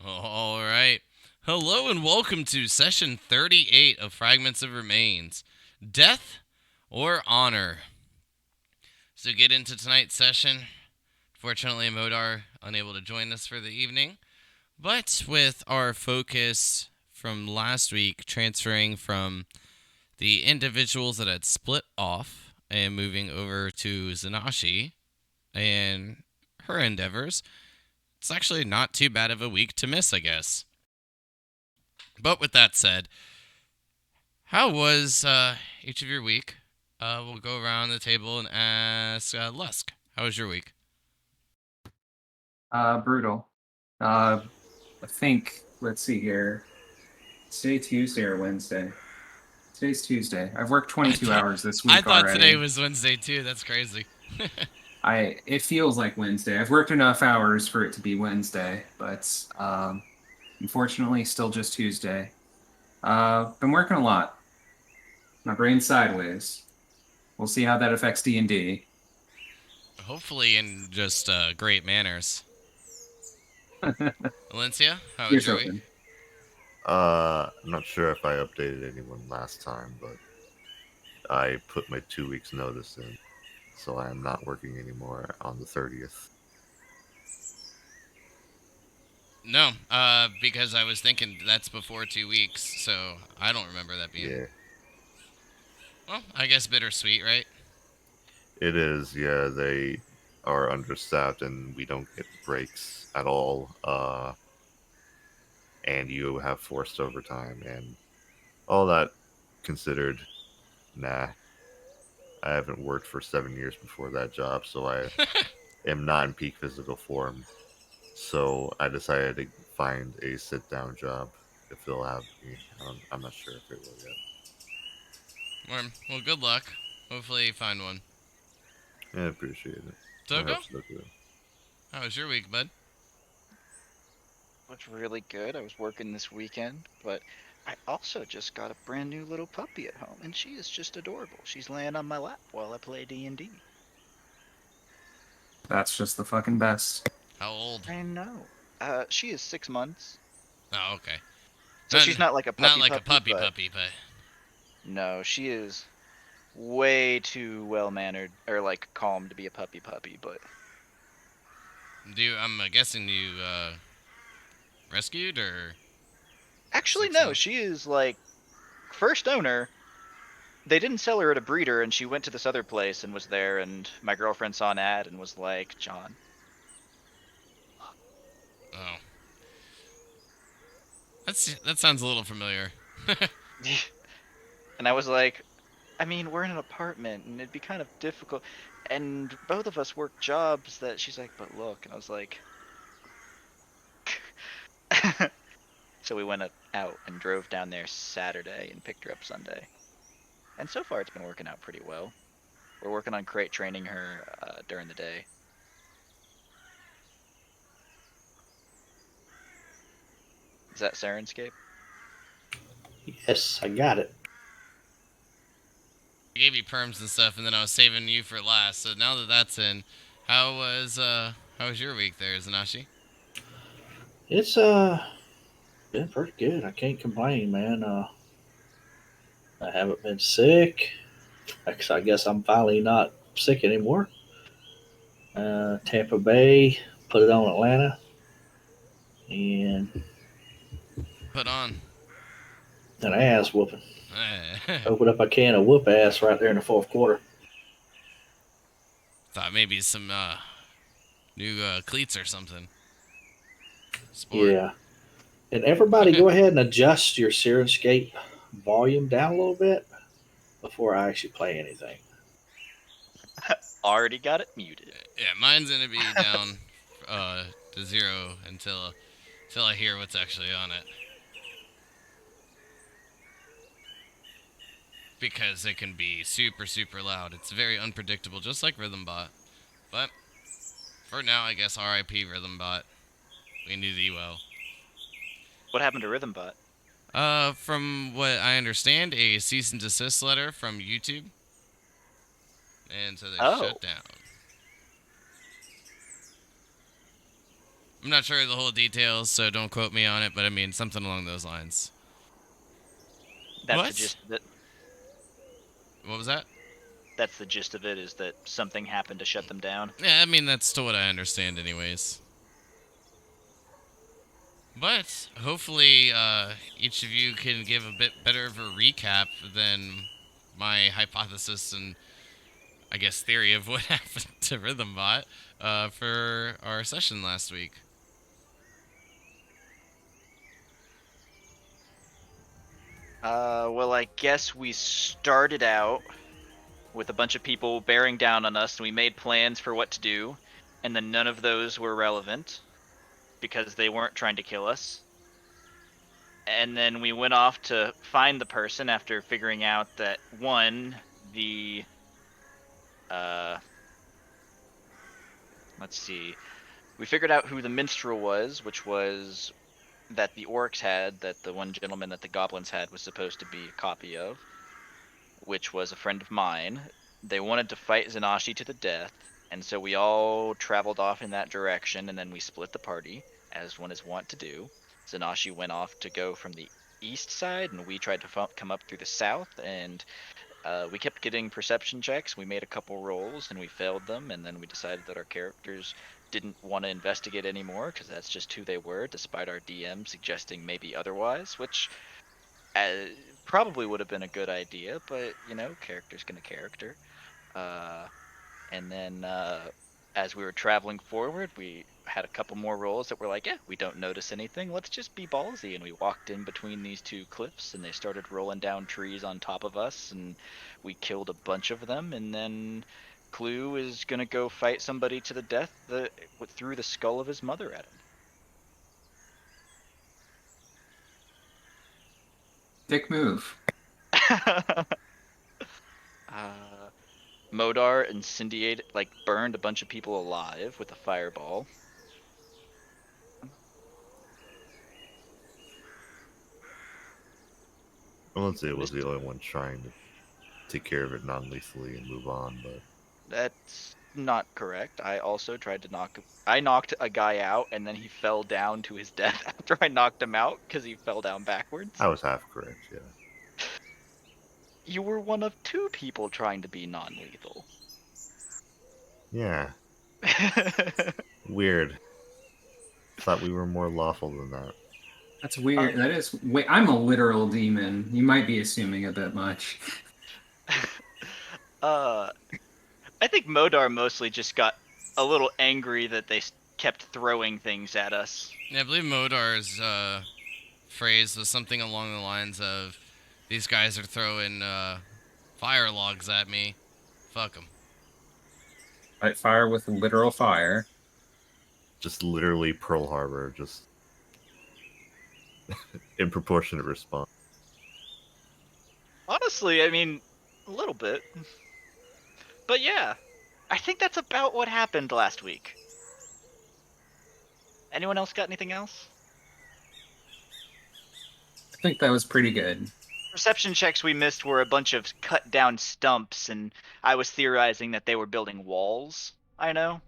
All right. Hello and welcome to session 38 of Fragments of Remains. Death or honor? So get into tonight's session. Fortunately, Modar unable to join us for the evening, but with our focus from last week transferring from the individuals that had split off and moving over to Zanashi and her endeavors, it's actually not too bad of a week to miss, I guess. But with that said, how was each of your week? We'll go around the table and ask Lusk. How was your week? Brutal. I think, let's see here. Today Tuesday or Wednesday? Today's Tuesday. I've worked I 22 thought hours this I week thought today already. was Wednesday too. That's crazy. It feels like Wednesday. I've worked enough hours for it to be Wednesday, but unfortunately, still just Tuesday. Been working a lot. My brain's sideways. We'll see how that affects D&D. Hopefully, in just great manners. Valencia, how was Here's your week? hoping. I'm not sure if I updated anyone last time, but I put my 2 weeks notice in, so I am not working anymore on the 30th. No, because I was thinking that's before 2 weeks, so I don't remember that being. Yeah, Well, I guess bittersweet, right? it is. Yeah, they are understaffed and we don't get breaks at all. And you have forced overtime and all that considered. Nah, I haven't worked for 7 years before that job, so I am not in peak physical form. So I decided to find a sit down job if they'll have me. I'm not sure if it will yet. Well, good luck. Hopefully, you find one. I appreciate it. I Toko, hope so too. how was your week, bud? Was really good. I was working this weekend, but I also just got a brand new little puppy at home, and she is just adorable. She's laying on my lap while I play D&D. That's just the fucking best. How old? I know. She is 6 months, Oh, okay. so Not, she's not like a not puppy like a puppy, puppy but puppy, but no, she is way too well mannered or like calm to be a puppy puppy. But I'm guessing you rescued or actually, six no, months. she is like first owner. They didn't sell her at a breeder, and she went to this other place and was there. And my girlfriend saw an ad and was like, "John, Oh, that sounds a little familiar. and I was like, I mean, we're in an apartment and it'd be kind of difficult. And both of us work jobs that she's like, but look. And I was like, so we went out and drove down there Saturday and picked her up Sunday. And so far it's been working out pretty well. We're working on crate training her during the day. Is that Sirenscape? Yes, I got it. I gave you perms and stuff, and then I was saving you for last. So now that that's in, how was your week there, Zanashi? It's been pretty good. I can't complain, man. I haven't been sick. I guess I'm finally not sick anymore. Tampa Bay put it on Atlanta, and Put on. an ass whooping. Open up a can of whoop ass right there in the fourth quarter. Thought maybe some new cleats or something. Sport. Yeah, and everybody go ahead and adjust your Sirenscape volume down a little bit before I actually play anything. Already got it muted. Yeah, mine's gonna be down to zero until I hear what's actually on it. Because it can be super, super loud. It's very unpredictable, just like Rhythm Bot. But for now, I guess RIP Rhythm Bot. We need thee well. What happened to Rhythmbot? From what I understand, a cease and desist letter from YouTube, and so they Oh, shut down. I'm not sure of the whole details, so don't quote me on it, but I mean something along those lines. That's the What? gist of it. What was that? That's the gist of it, is that something happened to shut them down. Yeah, I mean that's still what I understand, anyways. But hopefully, each of you can give a bit better of a recap than my hypothesis and I guess theory of what happened to Rhythmbot for our session last week. Well, I guess we started out with a bunch of people bearing down on us, and we made plans for what to do, and then none of those were relevant because they weren't trying to kill us. And then we went off to find the person after figuring out that one, the let's see, we figured out who the minstrel was, which was that the orcs had, that the one gentleman that the goblins had was supposed to be a copy of, which was a friend of mine. They wanted to fight Zanashi to the death, and so we all traveled off in that direction, and then we split the party, as one is wont to do. Zanashi went off to go from the east side, and we tried to come up through the south, and we kept getting perception checks. We made a couple rolls, and we failed them, and then we decided that our characters didn't want to investigate anymore, because that's just who they were, despite our DM suggesting maybe otherwise, which uh, probably would have been a good idea, but character's gonna character. Uh, and then as we were traveling forward, we had a couple more rolls that were like, yeah, we don't notice anything. Let's just be ballsy. And we walked in between these two cliffs, and they started rolling down trees on top of us, and we killed a bunch of them. And then Clue is gonna go fight somebody to the death that threw the skull of his mother at Dick move. him. Modar incendiated, burned a bunch of people alive with a fireball. I won't say it was the only one trying to take care of it non-lethally and move on, but That's not correct. I also tried to I knocked a guy out, and then he fell down to his death after I knocked him out because he fell down backwards. I was half correct, yeah. You were one of two people trying to be non-lethal. Yeah, weird. Thought we were more lawful than that. That's weird. That is. Wait, I'm a literal demon. You might be assuming a bit much. I think Modar mostly just got a little angry that they kept throwing things at us. Yeah, I believe Modar's phrase was something along the lines of, "These guys are throwing fire logs at me. Fuck them." Fight fire with literal fire. Just literally Pearl Harbor, just in proportionate response. Honestly, I mean, a little bit. But yeah, I think that's about what happened last week. Anyone else got anything else? I think that was pretty good. Perception checks we missed were a bunch of cut down stumps, and I was theorizing that they were building walls. I know.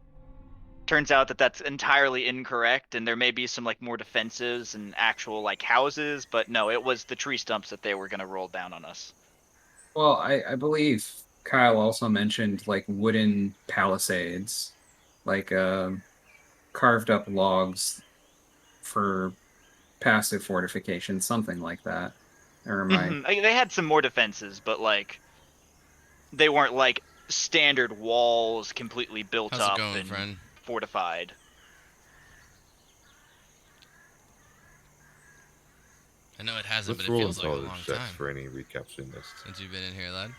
Turns out that that's entirely incorrect, and there may be some more defenses and actual houses, but no, it was the tree stumps that they were going to roll down on us. Well, I believe Kyle also mentioned wooden palisades, like carved up logs for passive fortification, something like that. Or am I? They had some more defenses, but they weren't standard walls completely built How's it up going, and friend? fortified. I know it hasn't, Let's but it roll feels like a long intelligence checks time for any recaps we missed, since you've been in here, lad.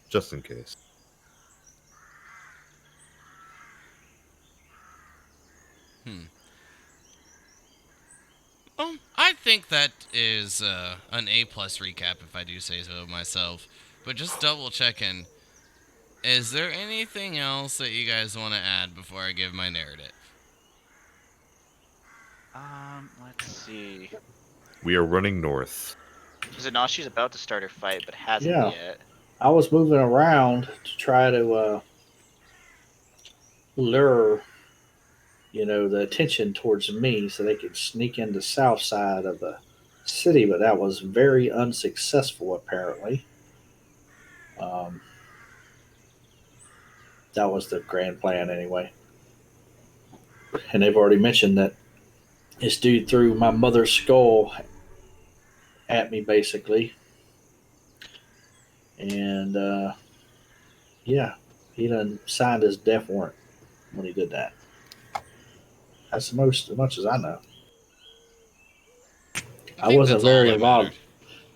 just in case. Well, I think that is an A plus recap, if I do say so myself. But just double checking, is there anything else that you guys want to add before I give my narrative? Let's see. We are running north. Zanashi's about to start her fight, but hasn't Yeah. yet. I was moving around to try to lure the attention towards me so they could sneak in the south side of the city, but that was very unsuccessful apparently. Um, that was the grand plan anyway. And they've already mentioned that this dude threw my mother's skull at me basically, and yeah, he done signed his death warrant when he did that. That's the most, as much as I know. I I think wasn't that's all very that mattered. involved.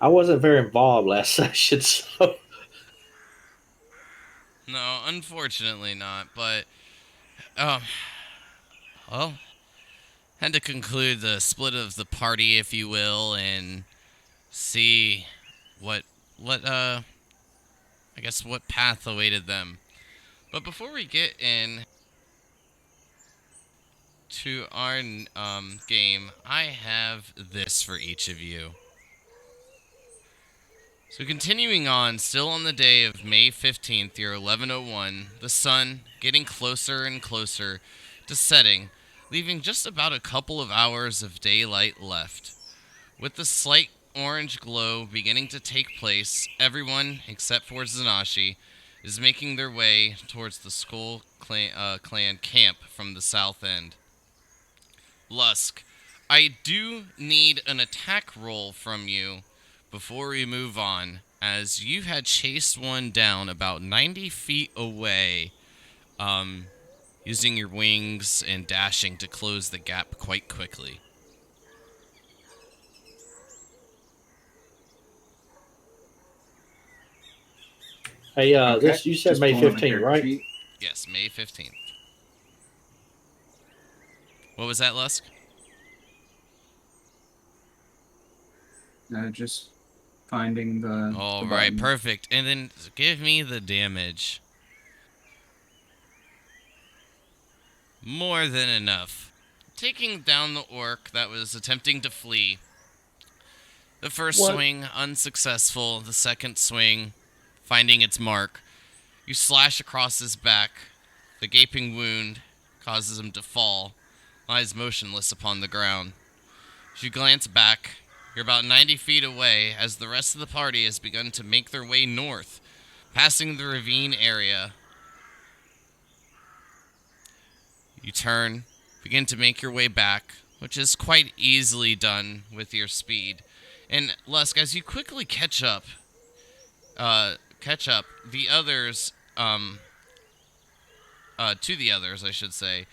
I wasn't very involved last session, so No, unfortunately not. But, um, well, had to conclude the split of the party, if you will, and see what, what, I guess what path awaited them. But before we get in to our game, I have this for each of you. So continuing on, still on the day of May 15th, year 1101, the sun getting closer and closer to setting, leaving just about a couple of hours of daylight left. With the slight orange glow beginning to take place, everyone, except for Zanashi, is making their way towards the Skull Clan camp from the south end. Lusk, I do need an attack roll from you before we move on, as you had chased one down about 90 feet away, using your wings and dashing to close the gap quite quickly. hey, Okay. this you said Just May pulling up my 15th, character right? sheet. Yes, May 15th. What was that, Lusk? Just finding the Alright, button. perfect. And then give me the damage. More than enough. Taking down the orc that was attempting to flee. The first What? swing, unsuccessful. The second swing, finding its mark. You slash across his back. The gaping wound causes him to fall, lies motionless upon the ground. As you glance back, you're about 90 feet away as the rest of the party has begun to make their way north, passing the ravine area. You turn, begin to make your way back, which is quite easily done with your speed. And Lusk, as you quickly catch up, the others, to the others, I should say,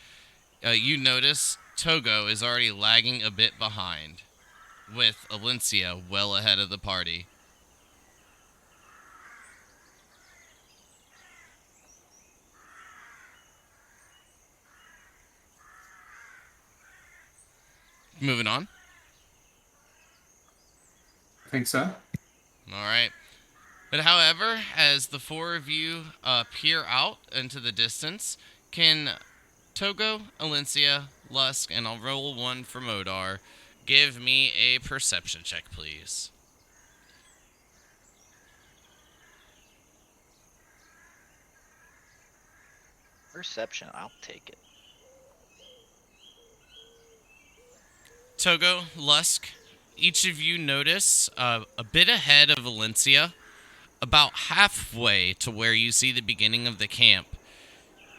you notice Togo is already lagging a bit behind, with Alencia well ahead of the party. Moving on. I think so. Alright. But however, as the four of you peer out into the distance, can Togo, Alencia, Lusk, and I'll roll one for Modar, give me a perception check, please. Perception, I'll take it. Togo, Lusk, each of you notice a bit ahead of Alencia, about halfway to where you see the beginning of the camp.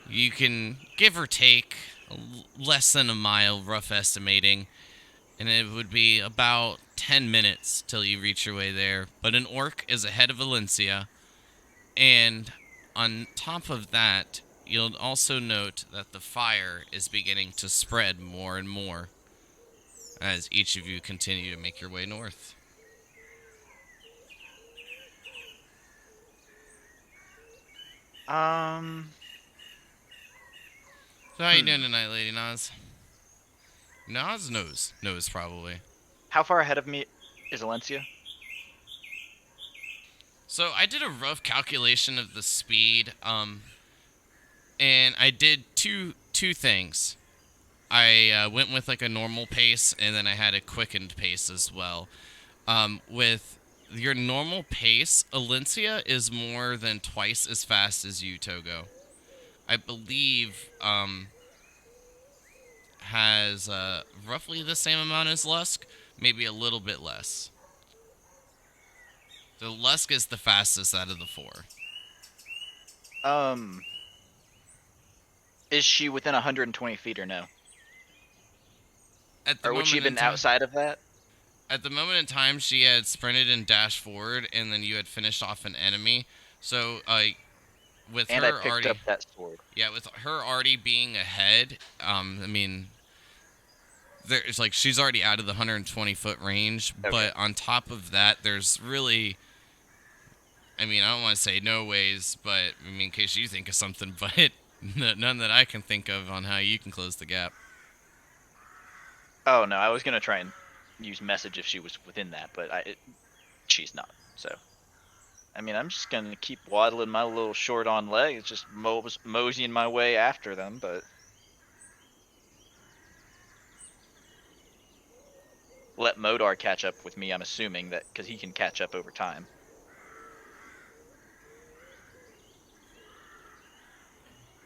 You can give or take less than a mile, rough estimating, and it would be about 10 minutes till you reach your way there. But an orc is ahead of Alencia, and on top of that, you'll also note that the fire is beginning to spread more and more as each of you continue to make your way north. So how you doing tonight, Lady Nas? Nas knows. Knows, probably. How far ahead of me is Alencia? So I did a rough calculation of the speed, and I did two things. I went with like a normal pace, and then I had a quickened pace as well. With your normal pace, Alencia is more than twice as fast as you, Togo. I believe has roughly the same amount as Lusk, maybe a little bit less. So Lusk is the fastest out of the four. Is she within 120 feet or no? At the Or would she have moment in been time, outside of that? at the moment in time, she had sprinted and dashed forward, and then you had finished off an enemy. So, with And I her picked up already, that sword. yeah, with her already being ahead, I mean, there's like she's already out of the 120-foot range. Okay. But on top of that, there's really, I mean, I don't want to say no ways, but I mean, in case you think of something, but none that I can think of on how you can close the gap. Oh no, I was gonna try and use message if she was within that, but she's not. So, I mean, I'm just gonna keep waddling my little short on legs, just moseying my way after them. But let Modar catch up with me. I'm assuming that because he can catch up over time.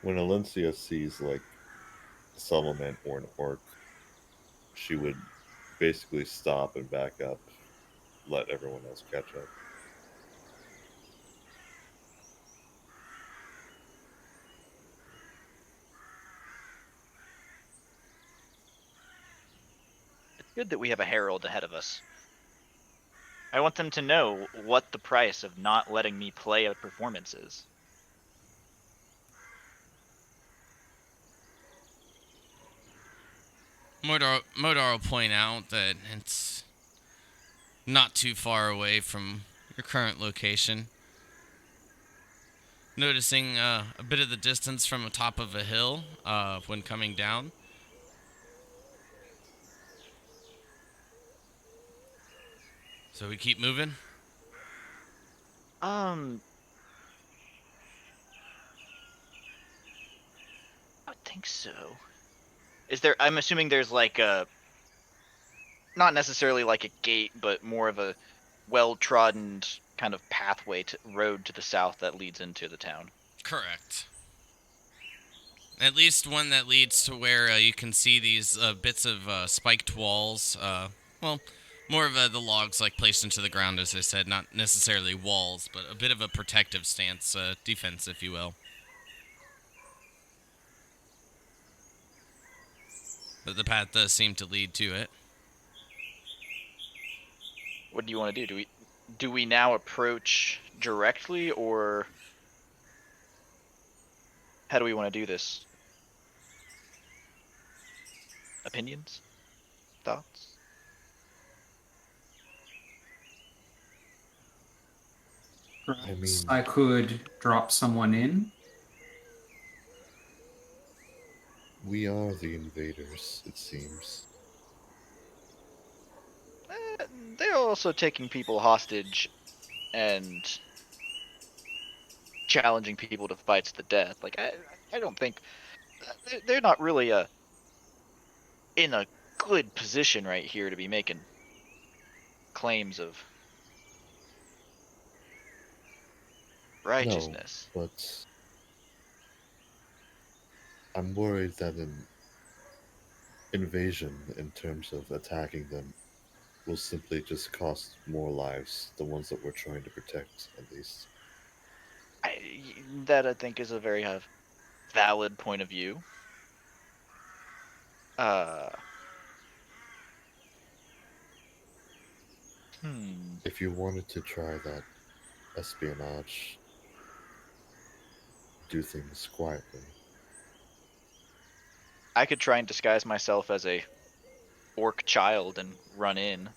When Alencia sees like a supplement or an orc, she would basically stop and back up, let everyone else catch up. It's good that we have a herald ahead of us. I want them to know what the price of not letting me play a performance is. Modar will point out that it's not too far away from your current location. Noticing a bit of the distance from the top of a hill when coming down. So we keep moving. I would think so. Is there? I'm assuming there's like a, not necessarily like a gate, but more of a well-trodden kind of pathway to road to the south that leads into the town. Correct. At least one that leads to where you can see these bits of spiked walls. Well, more of the logs like placed into the ground, as I said, not necessarily walls, but a bit of a protective stance, defense, if you will. But the path does seem to lead to it. What do you want to do? Do we now approach directly, or how do we want to do this? Opinions? Thoughts? Perhaps mean- I could drop someone in. We are the invaders, it seems. They're also taking people hostage and challenging people to fights to the death. Like I don't think they're not really in a good position right here to be making claims of righteousness. No, but I'm worried that an invasion, in terms of attacking them, will simply just cost more lives, the ones that we're trying to protect, at least. That I think is a very valid point of view. Uh, If you wanted to try that espionage, do things quietly. I could try and disguise myself as a orc child and run in.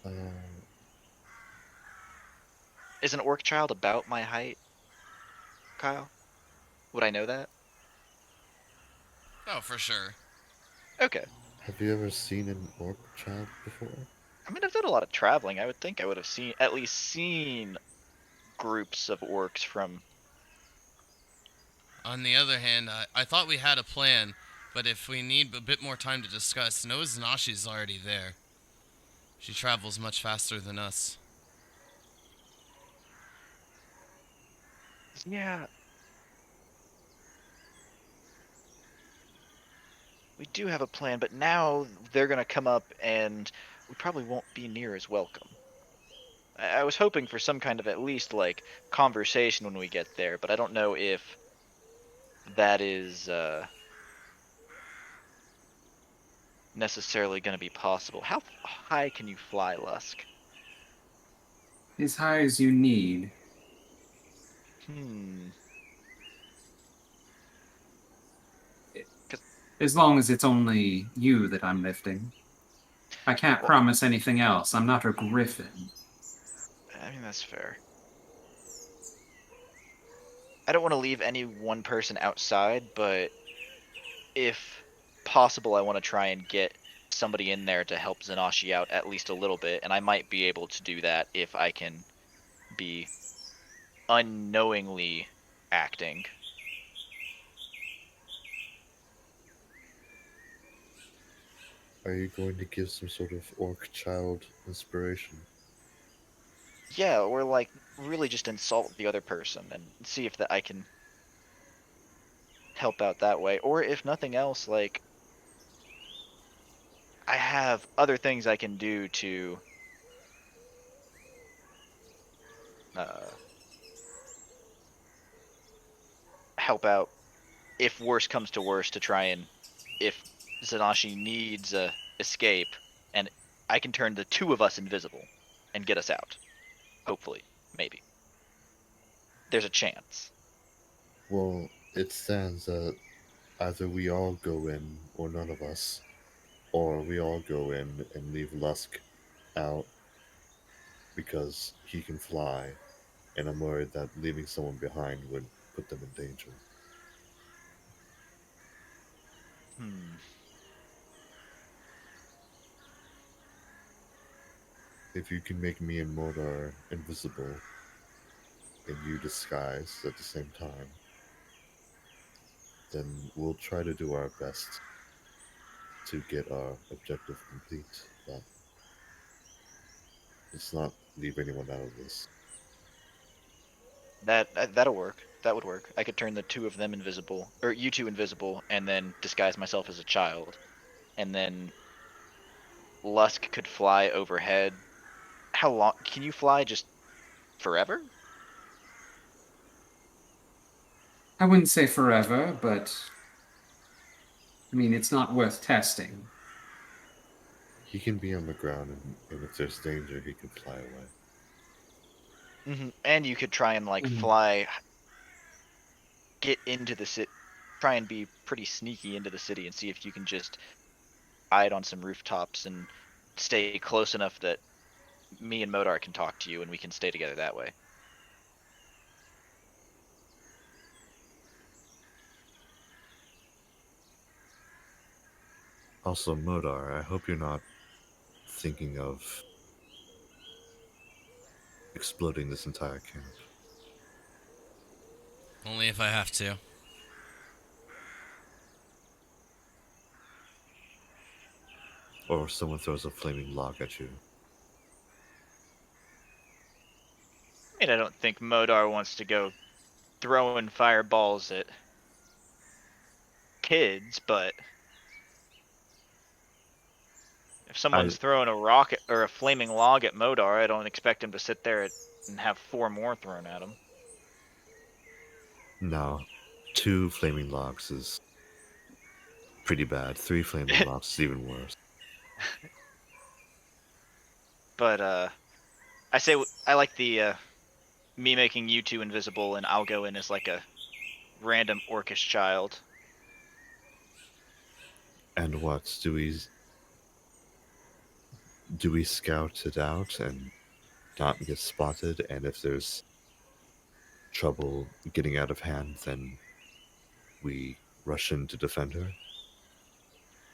Uh, Is an orc child about my height, Kyle? Would I know that? Oh, for sure. Okay. have you ever seen an orc child before? I mean, I've done a lot of traveling. I would think I would have at least seen groups of orcs from. On the other hand, I thought we had a plan, but if we need a bit more time to discuss, Nozinashi's already there. She travels much faster than us. Yeah. We do have a plan, but now they're gonna come up and we probably won't be near as welcome. I was hoping for some kind of at least like conversation when we get there, but I don't know if that is necessarily going to be possible. How high can you fly, Lusk? As high as you need, Hmm. 'Cause- as long as it's only you that I'm lifting. I can't well, promise anything else. I'm not a griffin. I mean that's fair. I don't want to leave any one person outside, but if possible, I want to try and get somebody in there to help Zanashi out at least a little bit, and I might be able to do that if I can be unknowingly acting. Are you going to give some sort of orc child inspiration? Yeah, or like really just insult the other person and see if that I can help out that way. Or if nothing else, like I have other things I can do to uh, help out if worse comes to worse to try and if Zanashi needs a escape and I can turn the two of us invisible and get us out. Hopefully, maybe. There's a chance. Well, it stands that either we all go in or none of us, or we all go in and leave Lusk out because he can fly, and I'm worried that leaving someone behind would put them in danger. Hmm. If you can make me and Modar invisible, and you disguised at the same time, then we'll try to do our best to get our objective complete, but let's not leave anyone out of this. That'll work. That would work. I could turn the two of them invisible, or you two invisible, and then disguise myself as a child, and then Lusk could fly overhead. How long can you fly? Just forever? I wouldn't say forever, but I mean, it's not worth testing. He can be on the ground, and if there's danger, he can fly away. And you could try and like Mm. fly, get into the city, try and be pretty sneaky into the city, and see if you can just hide on some rooftops and stay close enough that me and Modar can talk to you, and we can stay together that way. Also, Modar, I hope you're not thinking of exploding this entire camp. Only if I have to. Or if someone throws a flaming log at you. I mean, I don't think Modar wants to go throwing fireballs at kids, but if I someone's throwing a rocket or a flaming log at Modar, I don't expect him to sit there and have four more thrown at him. No, 2 flaming logs is pretty bad. 3 flaming logs is even worse. But I say I like the me making you two invisible, and I'll go in as like a random orcish child. And what do we scout it out and not get spotted? And if there's trouble getting out of hand, then we rush in to defend her.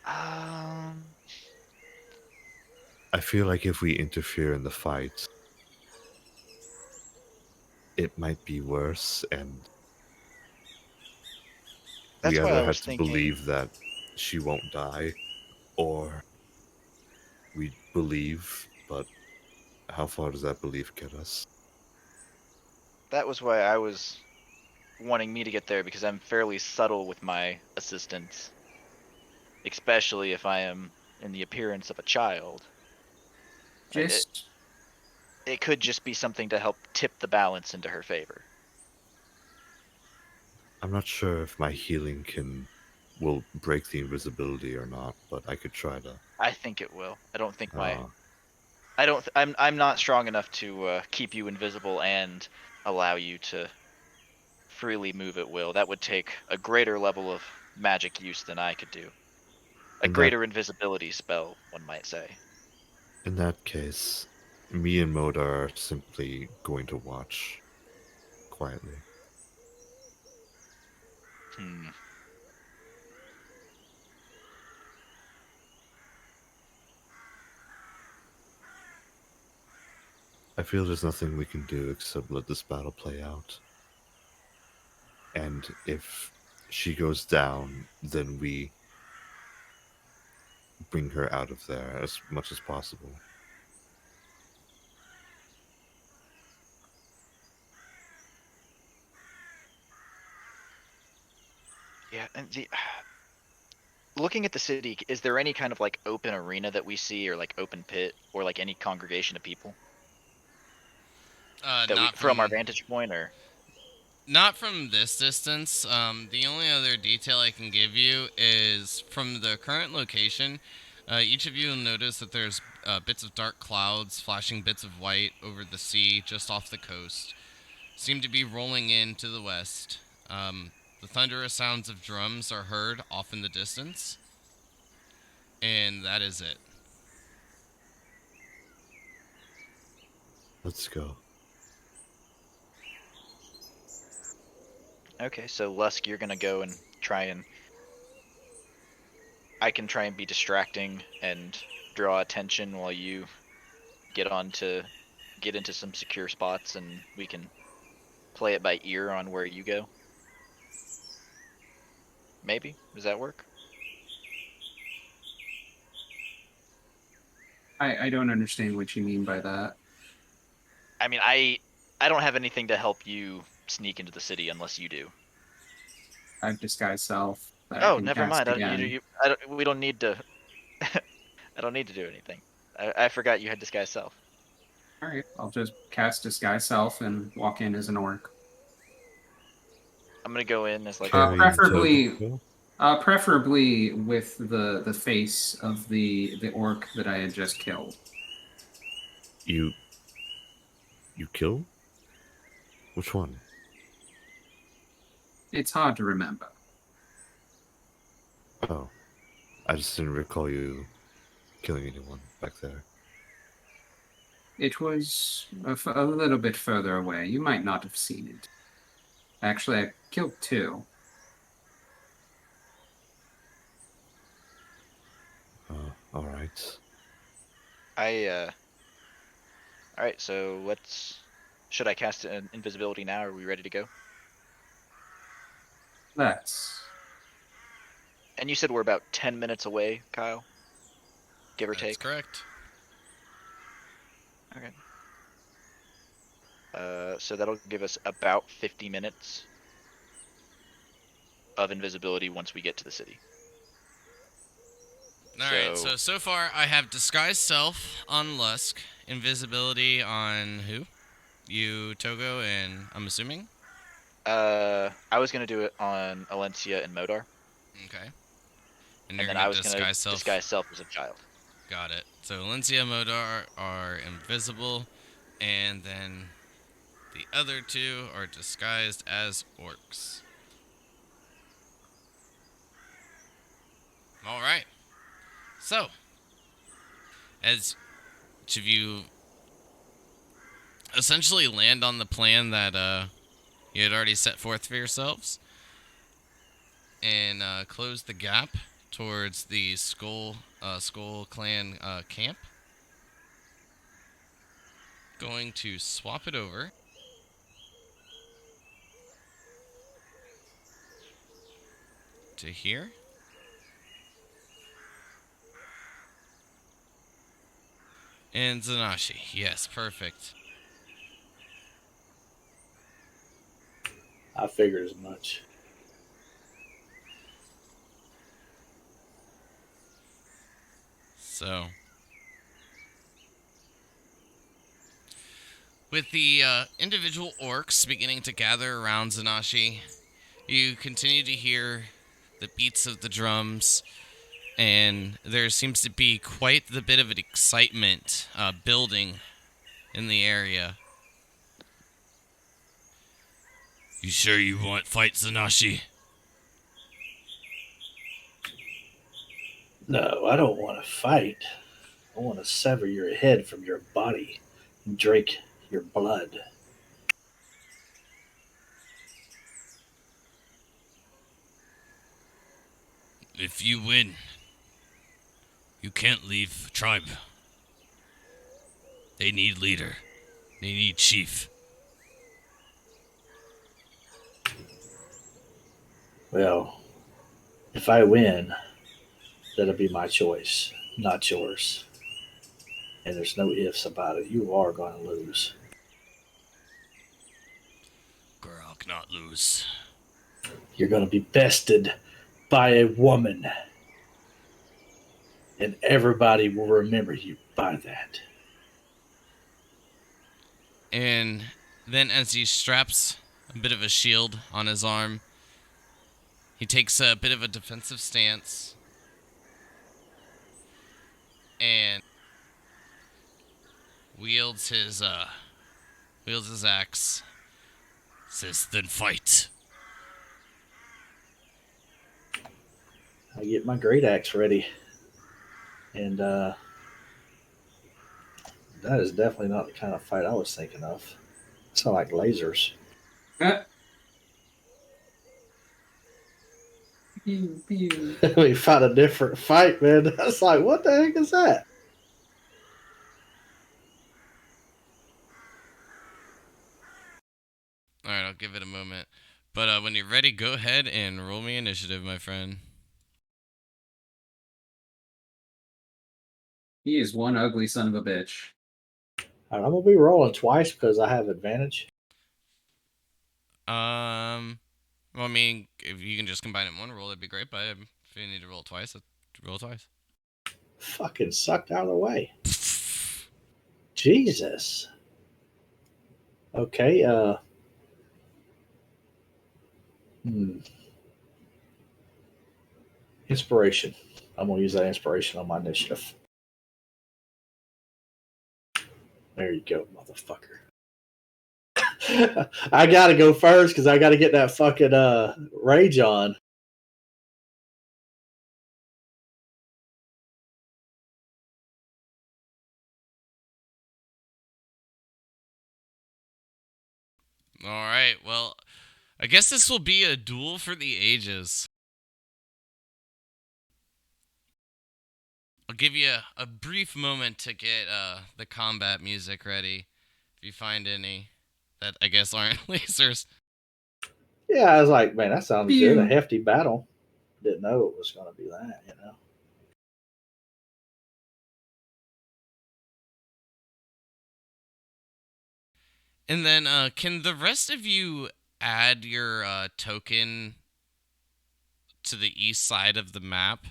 Um, I feel like if we interfere in the fight, it might be worse, and we that's why I either was have to thinking. believe that she won't die, or we believe, but how far does that belief get us? That was why I was wanting me to get there because I'm fairly subtle with my assistance, especially if I am in the appearance of a child. It, Just it could just be something to help tip the balance into her favor. I'm not sure if my healing will break the invisibility or not, but I could try to. I think it will. I don't think my Uh, I don't. I'm not strong enough to keep you invisible and allow you to freely move at will. That would take a greater level of magic use than I could do. A in that greater invisibility spell, one might say. in that case, me and Modar are simply going to watch quietly. Hmm. I feel there's nothing we can do except let this battle play out. And if she goes down, then we bring her out of there as much as possible. Yeah, and looking at the city, is there any kind of like open arena that we see, or like open pit, or like any congregation of people that we Not from our from vantage point, or? Not from this distance. The only other detail I can give you is from the current location. Each of you will notice that there's bits of dark clouds flashing bits of white over the sea just off the coast. Seem to be rolling in to the west. The thunderous sounds of drums are heard off in the distance. And that is it. Let's go. Okay, so Lusk, you're gonna go and try and I can try and be distracting and draw attention while you get on to get into some secure spots, and we can play it by ear on where you go. Maybe? Does that work? I don't understand what you mean by that. I mean, I don't have anything to help you sneak into the city unless you do. I have disguise self that I Oh, can never cast mind. again. We don't need to. I don't need to do anything. I forgot you had disguise self. All right, I'll just cast disguise self and walk in as an orc. I'm gonna go in as like a. Carrying Preferably, Togo? preferably with the face of the orc that I had just killed. You kill? Which one? It's hard to remember. Oh, I just didn't recall you killing anyone back there. It was a little bit further away. You might not have seen it. Actually, I killed two. All right. I. All right. So let's. Should I cast an invisibility now? Are we ready to go? That's And you said we're about 10 minutes away, Kyle, give or That's take. correct. Okay. So that'll give us about 50 minutes of invisibility once we get to the city. Alright, so far I have Disguise Self on Lusk, Invisibility on who? You, Togo, and I'm assuming? I was gonna do it on Alencia and Modar, Okay. And and you're then gonna I was gonna Disguise Self. disguise self as a child. Got it. So Valencia Modar are invisible, and then the other two are disguised as orcs. Alright. So, as each of you essentially land on the plan that you had already set forth for yourselves, and close the gap towards the Skull Clan camp. Going to swap it over to here. And Zanashi. Yes, perfect. I figured as much. So, with the individual orcs beginning to gather around Zanashi, you continue to hear the beats of the drums, and there seems to be quite the bit of an excitement building in the area. You sure you want fight, Zanashi? No, I don't want to fight. I want to sever your head from your body and drink your blood. If you win, you can't leave tribe. They need leader. They need chief. Well, if I win, that'll be my choice, not yours. And there's no ifs about it. You are going to lose. Grog not lose. You're going to be bested by a woman. And everybody will remember you by that. And then as he straps a bit of a shield on his arm, he takes a bit of a defensive stance and wields his axe. Says, then fight. I get my great axe ready. And that is definitely not the kind of fight I was thinking of. It's not like lasers. Pew, pew. We found a different fight, man. I was like, what the heck is that? Alright, I'll give it a moment. But when you're ready, go ahead and roll me initiative, my friend. He is one ugly son of a bitch. All right, I'm going to be rolling twice because I have advantage. Well, I mean, if you can just combine it in one roll, that'd be great. But if you need to roll twice, roll twice. Fucking sucked out of the way. Jesus. Okay, Inspiration. I'm going to use that inspiration on my initiative. There you go, motherfucker. I got to go first because I got to get that fucking rage on. Alright, well, I guess this will be a duel for the ages. I'll give you a brief moment to get the combat music ready, if you find any that I guess aren't lasers. Yeah, I was like, man, that sounds Pew. good. A hefty battle. Didn't know it was going to be that, you know. And then, can the rest of you add your token to the east side of the map?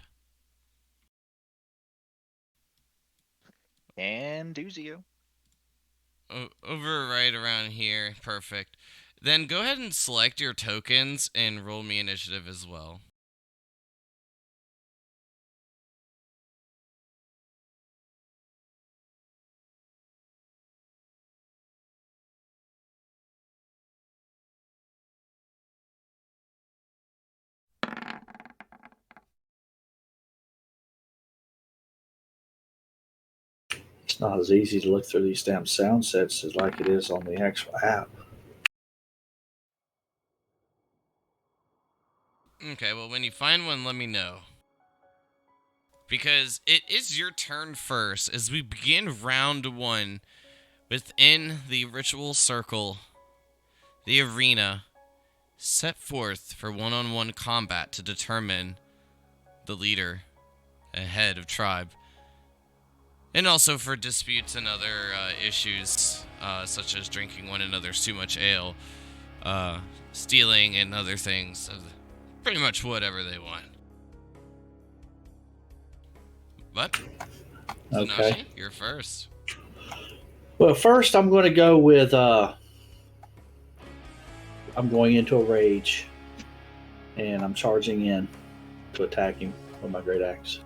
And Duzio. Over right around here. Perfect. Then go ahead and select your tokens and roll me initiative as well. It's not as easy to look through these damn sound sets as like it is on the actual app. Okay, well, when you find one, let me know. Because it is your turn first as we begin round one within the ritual circle, the arena, set forth for one-on-one combat to determine the leader, a head of tribe, and also for disputes and other issues, such as drinking one another's too much ale. stealing and other things. Pretty much whatever they want. But, Okay. Tanashi, you're first. Well, first I'm going to go with. I'm going into a rage, and I'm charging in to attack him with my great axe.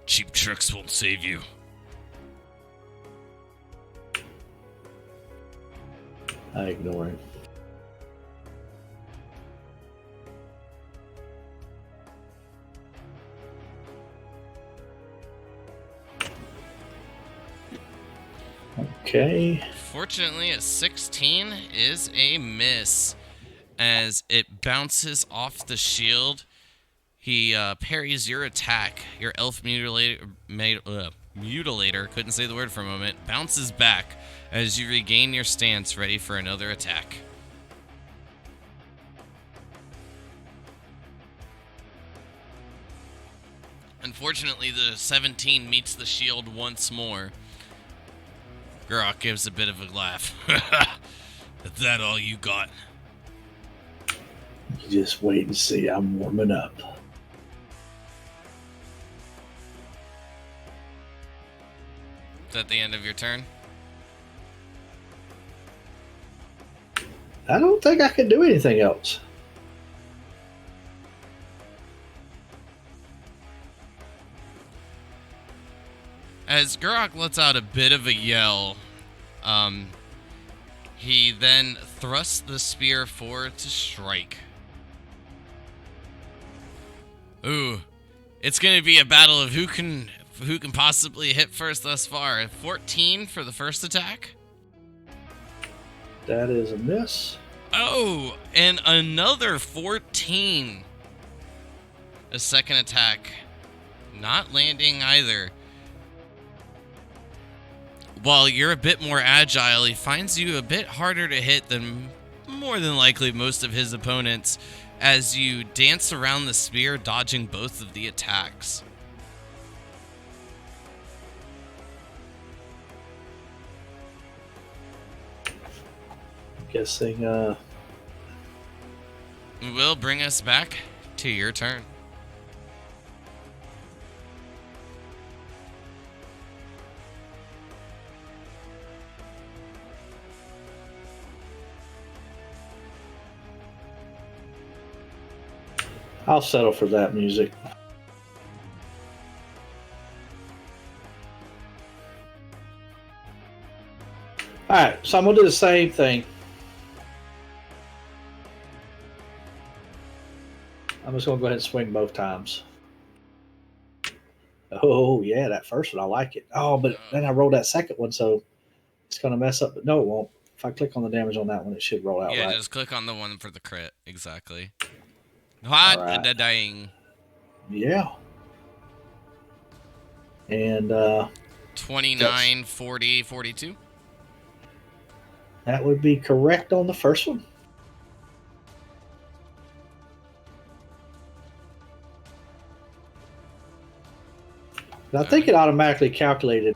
Cheap tricks won't save you. I ignore him. Okay. Fortunately, a 16 is a miss as it bounces off the shield. He parries your attack. Your elf mutilator, couldn't say the word for a moment, bounces back as you regain your stance, ready for another attack. Unfortunately, the 17 meets the shield once more. Gurok gives a bit of a laugh. Is that all you got? You just wait and see. I'm warming up. Is that the end of your turn? I don't think I can do anything else. As Gurok lets out a bit of a yell, he then thrusts the spear forward to strike. Ooh, it's going to be a battle of who can possibly hit first thus far. 14 for the first attack. That is a miss. Oh, and another 14. A second attack, not landing either. While you're a bit more agile, he finds you a bit harder to hit than more than likely most of his opponents as you dance around the spear, dodging both of the attacks. Guessing, Will bring us back to your turn. I'll settle for that music. Alright, so I'm going to do the same thing. I'm just going to go ahead and swing both times. Oh, yeah, that first one, I like it. Oh, but then I rolled that second one, so it's going to mess up. But no, it won't. If I click on the damage on that one, it should roll out Yeah, right. just click on the one for the crit. Exactly. All right. Dying. Yeah. And 29, 40, 42. that would be correct on the first one. I think it automatically calculated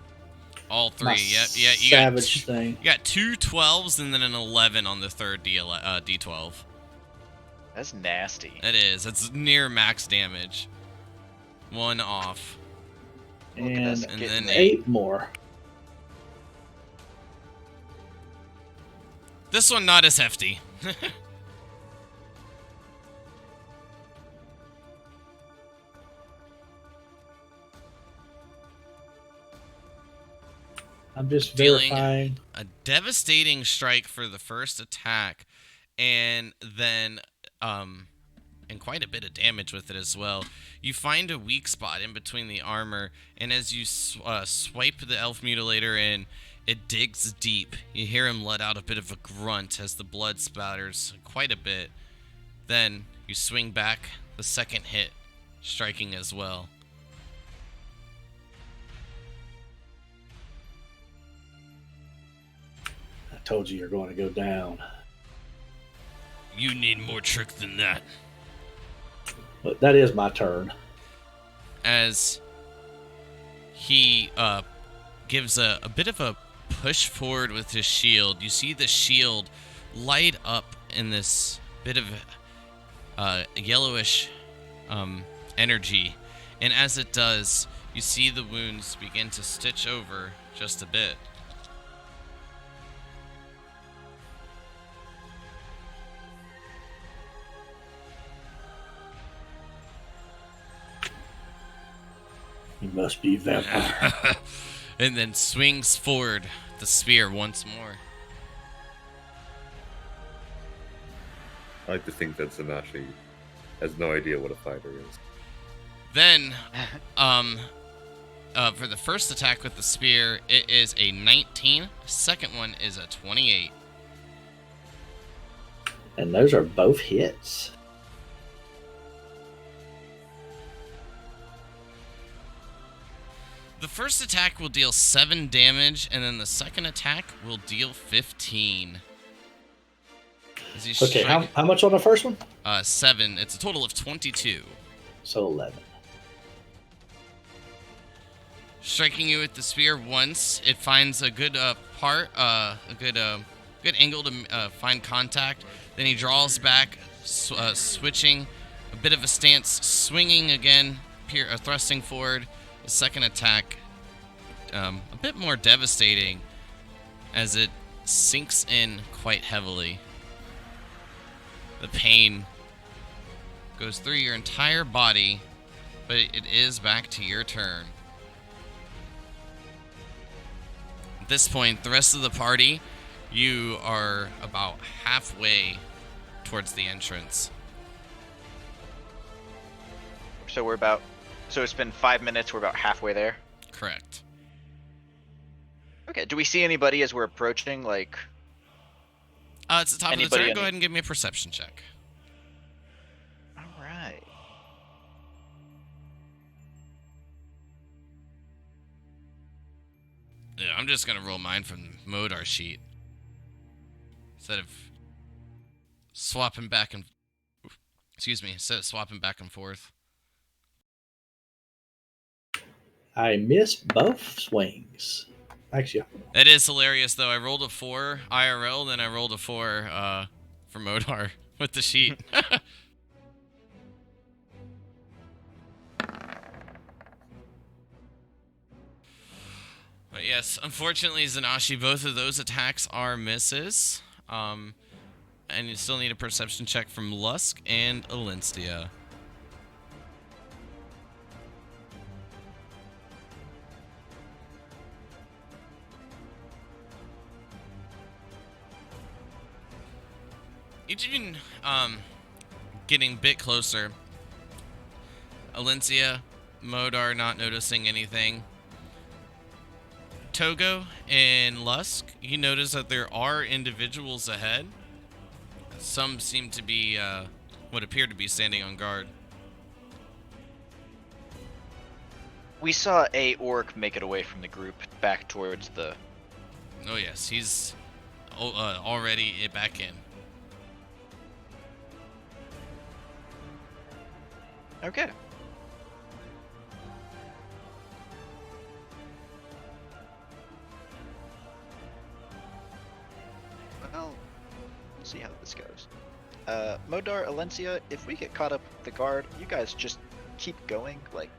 All three. my Yep. Yeah. You savage got thing. You got two 12s and then an 11 on the third D12. That's nasty. It is. It's near max damage. One off. Look at And us And getting then there. 8 more. This one not as hefty. I'm just Dealing verifying. a devastating strike for the first attack, and then and quite a bit of damage with it as well. You find a weak spot in between the armor, and as you swipe the elf mutilator in, it digs deep. You hear him let out a bit of a grunt as the blood spatters quite a bit. Then you swing back the second hit, striking as well. I told you you're going to go down. You need more trick than that. But that is my turn. As he gives a bit of a push forward with his shield. You see the shield light up in this bit of yellowish energy, and as it does, you see the wounds begin to stitch over just a bit. You must be vampire. And then swings forward the spear once more. I like to think that Zanashi has no idea what a fighter is. Then, for the first attack with the spear, it is a 19. Second one is a 28. And those are both hits. The first attack will deal 7 damage, and then the second attack will deal 15. Okay, how much on the first one? 7. It's a total of 22. So 11. Striking you with the spear once, it finds a good good angle to find contact. Then he draws back, switching a bit of a stance, swinging again, thrusting forward. The second attack, a bit more devastating, as it sinks in quite heavily. The pain goes through your entire body, but it is back to your turn. At this point, the rest of the party, you are about halfway towards the entrance. So it's been 5 minutes, we're about halfway there? Correct. Okay, do we see anybody as we're approaching, like... It's the top of the Anybody turn. in Go the- ahead and give me a perception check. Alright. Yeah, I'm just gonna roll mine from the Modar sheet. Instead of swapping back and... Instead of swapping back and forth. I missed both swings. Actually, That is hilarious, though. I rolled a 4 IRL, then I rolled a 4 for Modar with the sheet. But yes, unfortunately, Zanashi, both of those attacks are misses. And you still need a perception check from Lusk and Elista. Each of you getting a bit closer. Alencia, Modar not noticing anything. Togo and Lusk, you notice that there are individuals ahead. Some seem to be what appear to be standing on guard. We saw a orc make it away from the group back towards the... Oh yes, he's already back in. Okay. Well, we'll see how this goes. Modar, Alencia, if we get caught up with the guard, you guys just keep going. Like,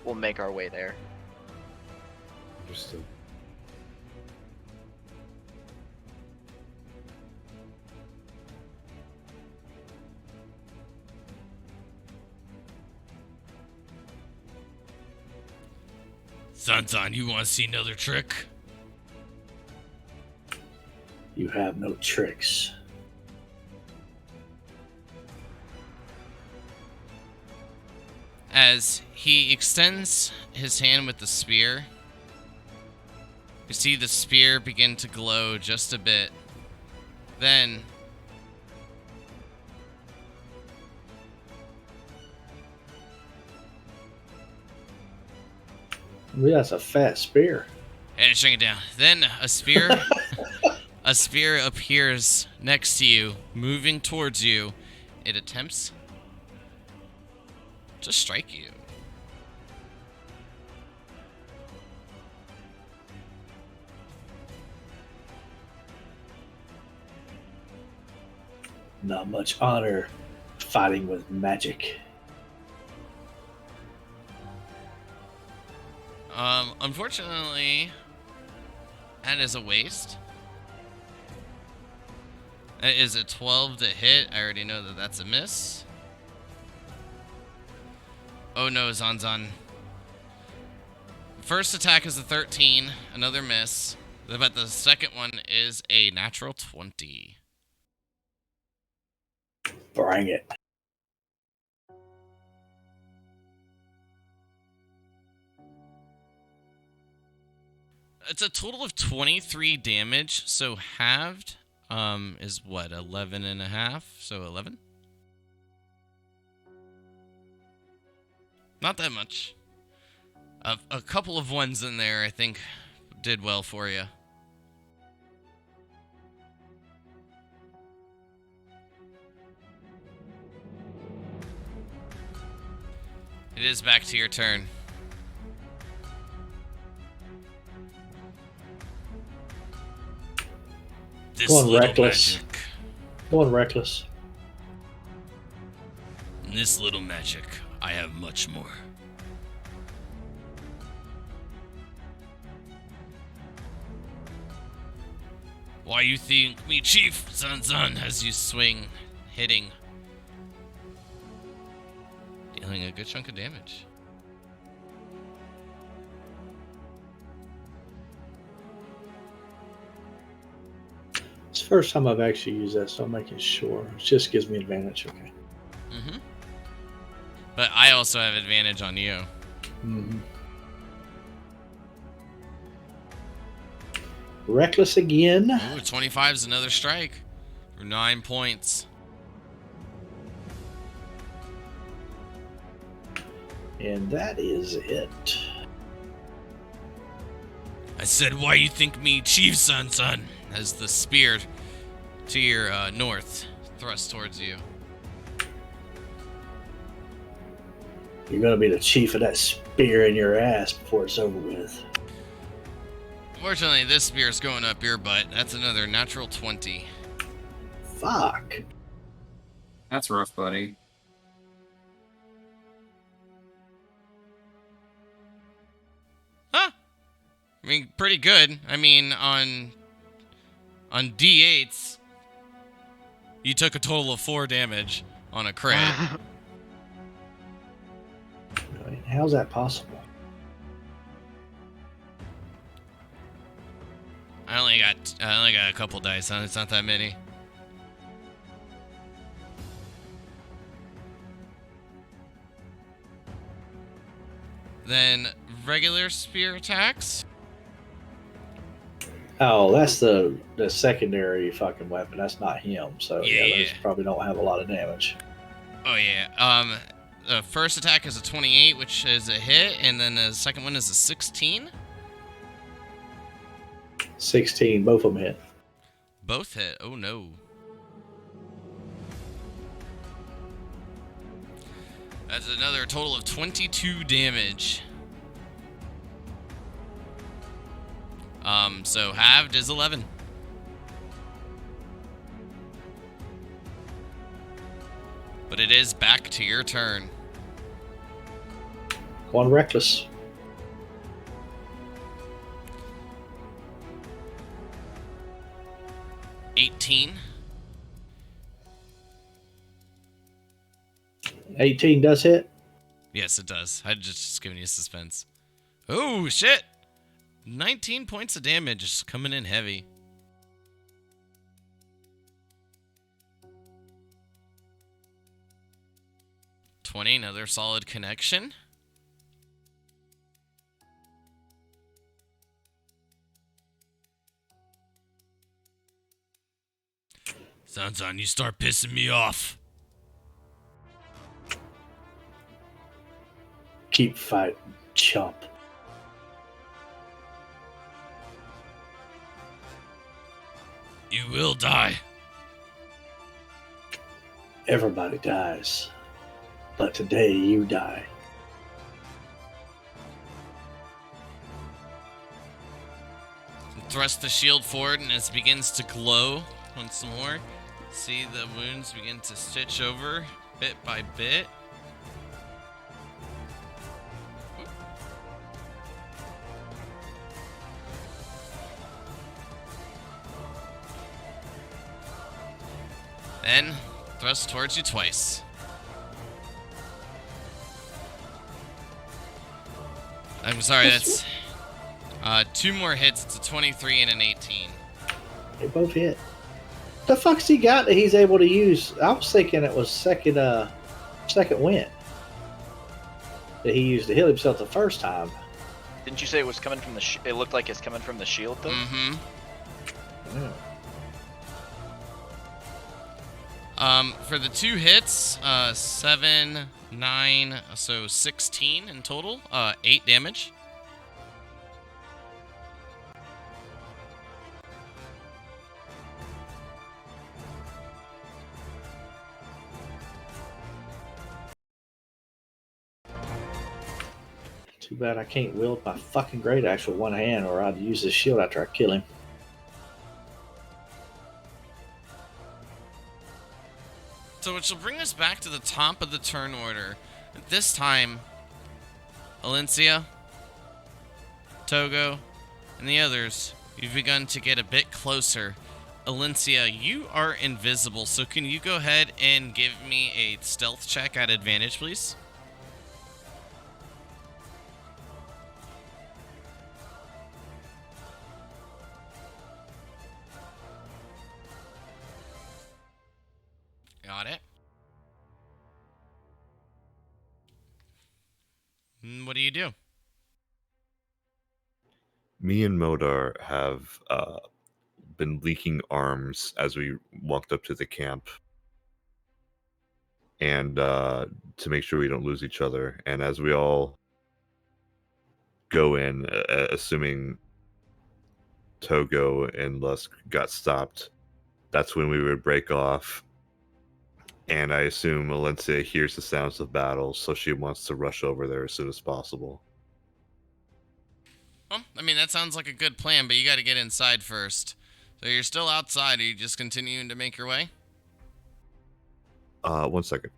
we'll make our way there. Understood. Sansan, you want to see another trick? you have no tricks. As he extends his hand with the spear, you see the spear begin to glow just a bit. Then, Yeah, that's a fat spear. and shrink it down. Then a spear, a spear appears next to you, moving towards you. It attempts to strike you. Not much honor fighting with magic. Unfortunately, that is a waste. That is a 12 to hit. I already know that that's a miss. Oh no, Zanzan. First attack is a 13, another miss. But the second one is a natural 20. Bring it. It's a total of 23 damage, so halved is what, 11 and a half? So 11? Not that much. A couple of ones in there, I think, did well for you. It is back to your turn. This Go on, little reckless. magic. Go on, reckless. In this little magic, I have much more. Why you think me, Chief Zanzan, as you swing, hitting, dealing a good chunk of damage. It's the first time I've actually used that, so I'm making sure. It just gives me advantage. Okay. Mm-hmm. But I also have advantage on you. Mm-hmm. Reckless again. Ooh, 25 is another strike for 9 points. And that is it. I said, why you think me, Chief Sun, as the spear to your north thrust towards you. You're going to be the chief of that spear in your ass before it's over with. Fortunately, this spear's going up your butt. That's another natural 20. Fuck. That's rough, buddy. Huh? I mean, pretty good. I mean, on D8s, you took a total of 4 damage on a crit. How's that possible? I only got a couple dice, huh? It's not that many. Then regular spear attacks. Oh, that's the secondary fucking weapon. That's not him. So Yeah. those probably don't have a lot of damage. Oh yeah. The first attack is a 28, which is a hit, and then the second one is a 16. 16, both of them hit. Both hit. Oh no. That's another total of 22 damage. So halved is 11. But it is back to your turn. Go on, reckless. $18. 18 does hit. Yes, it does. I just giving you suspense. Oh shit! 19 points of damage is coming in heavy. $20, another solid connection. Zanzan, you start pissing me off. Keep fighting, chump. You will die. Everybody dies. But today you die. Thrust the shield forward and it begins to glow once more. See the wounds begin to stitch over bit by bit. Then thrust towards you twice. I'm sorry, that's 2 more hits. It's a 23 and an 18. They both hit. The fuck's he got that he's able to use? I was thinking it was second wind that he used to heal himself the first time. Didn't you say it was coming from the? It looked like it's coming from the shield, though. Mm-hmm. Yeah. For the 2 hits, 7, 9, so 16 in total. 8 damage. Too bad I can't wield my fucking great axe with one hand, or I'd use this shield after I kill him. So which will bring us back to the top of the turn order. This time, Alencia, Togo, and the others, you've begun to get a bit closer. Alencia, you are invisible, so can you go ahead and give me a stealth check at advantage, please? Got it. What do you do? Me and Modar have been leaking arms as we walked up to the camp, and to make sure we don't lose each other. And as we all go in, assuming Togo and Lusk got stopped, that's when we would break off. And I assume Alencia hears the sounds of battle, so she wants to rush over there as soon as possible. Well, I mean, that sounds like a good plan, but you got to get inside first. So you're still outside. Are you just continuing to make your way? 1 second.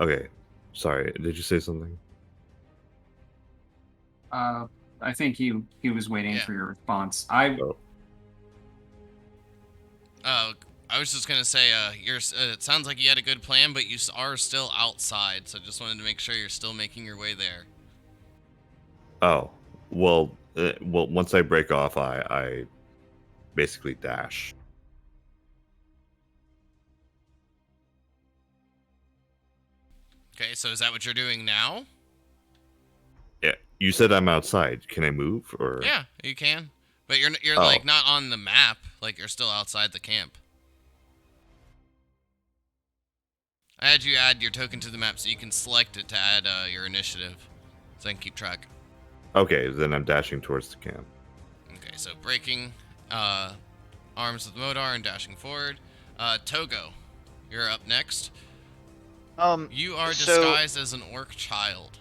Okay, sorry. Did you say something? I think he was waiting Yeah. for your response. Oh. I was just gonna say, it sounds like you had a good plan, but you are still outside. So just wanted to make sure you're still making your way there. Oh, well, once I break off, I basically dash. Okay, so is that what you're doing now? Yeah, you said I'm outside. Can I move or? Yeah, you can. But you're Oh. like not on the map. Like you're still outside the camp. I had you add your token to the map so you can select it to add your initiative, so I can keep track. Okay, then I'm dashing towards the camp. Okay, so breaking arms with Modar and dashing forward. Togo, you're up next. You are disguised as an orc child.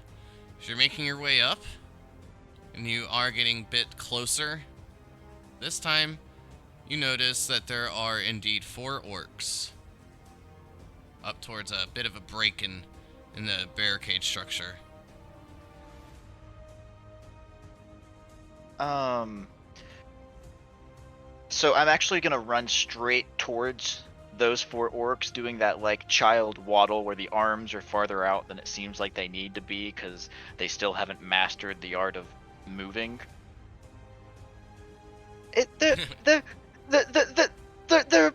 So you're making your way up, and you are getting a bit closer. This time, you notice that there are indeed 4 orcs up towards a bit of a break in the barricade structure. So I'm actually gonna run straight towards those 4 orcs, doing that like child waddle where the arms are farther out than it seems like they need to be because they still haven't mastered the art of moving. They're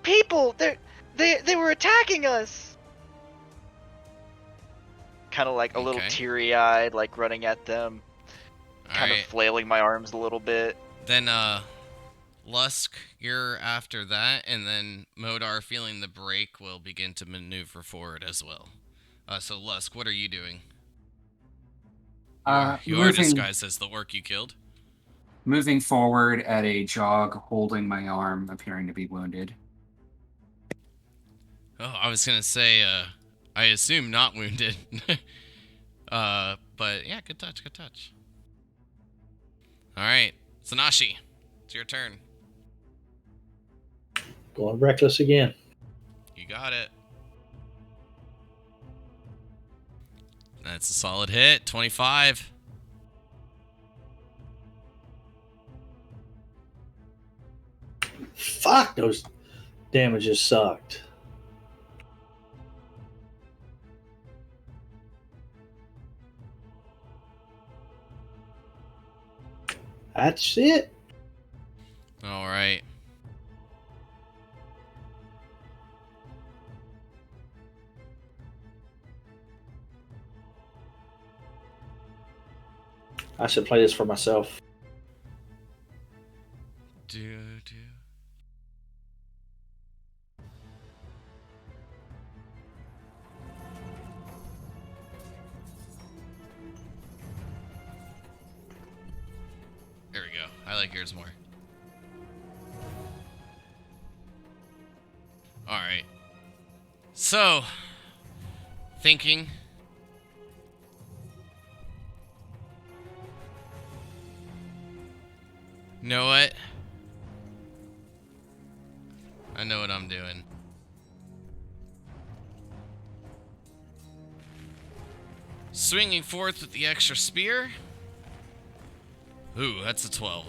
people. They were attacking us. Kind of like a little Okay. teary-eyed, like running at them, kind of Alright, flailing my arms a little bit. then Lusk, you're after that, and then Modar, feeling the break, will begin to maneuver forward as well. So Lusk, what are you doing? You are moving, disguised as the orc you killed. moving forward at a jog, holding my arm, appearing to be wounded. Oh, I was gonna say, I assume not wounded. But yeah, good touch, good touch. All right, Sanashi, it's your turn. Going reckless again. You got it. That's a solid hit. 25. Fuck, those damages sucked. That's it. All right. I should play this for myself. Do. There we go. I like yours more. All right. So, thinking. Know what? I know what I'm doing. Swinging forth with the extra spear. Ooh, that's a 12.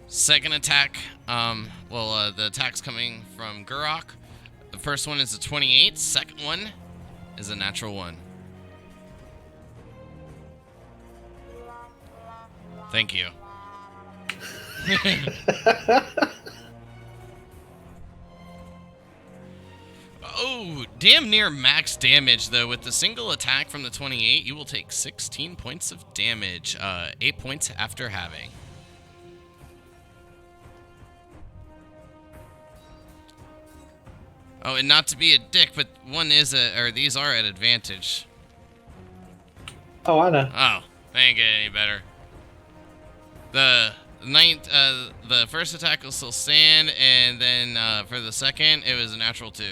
Second attack, the attack's coming from Gurok. The first one is a 28. Second one is a natural 1. Thank you. Oh, damn near max damage, though. With the single attack from the 28, you will take 16 points of damage, 8 points after halving. Oh, and not to be a dick, but these are at advantage. Oh, I know. Oh, they ain't getting any better. The first attack will still stand, and then for the second, it was a natural 2.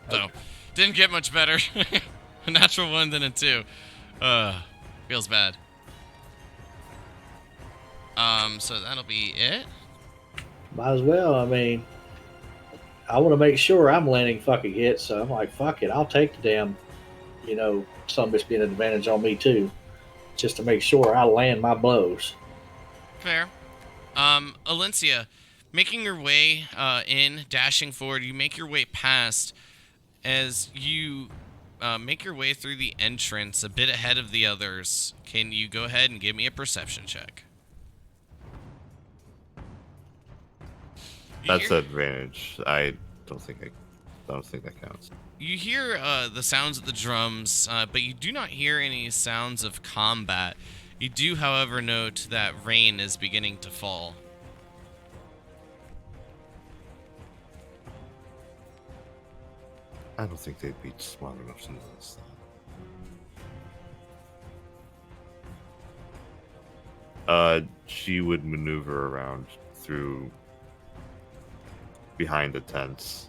So, didn't get much better. A natural 1, then a 2. Feels bad. So that'll be it. Might as well. I mean, I want to make sure I'm landing fucking hits, so I'm like, fuck it. I'll take the damn, some of it's being an advantage on me too, just to make sure I land my blows. Fair. Alencia, making your way dashing forward, you make your way past. As you make your way through the entrance a bit ahead of the others, can you go ahead and give me a perception check? That's an advantage. I don't think that counts. You hear the sounds of the drums, but you do not hear any sounds of combat. You do, however, note that rain is beginning to fall. I don't think they'd be smart enough to notice that. She would maneuver around through behind the tents.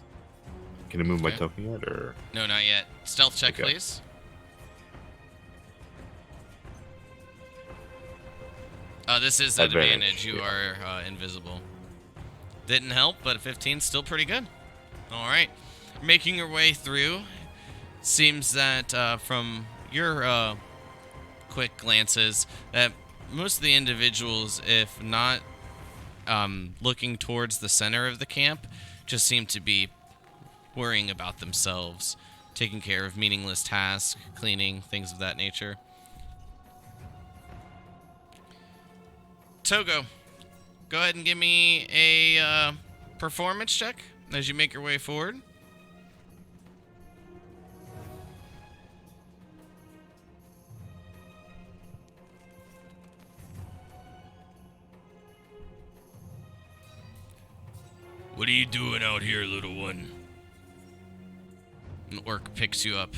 Can I move my token yet, or? No, not yet. Stealth check, Okay. please. This is at advantage. You are invisible. Didn't help, but 15's still pretty good. All right. Making your way through. Seems that from your quick glances that most of the individuals, if not looking towards the center of the camp, just seem to be worrying about themselves, taking care of meaningless tasks, cleaning, things of that nature. Togo, go ahead and give me a performance check as you make your way forward. What are you doing out here, little one? An orc picks you up.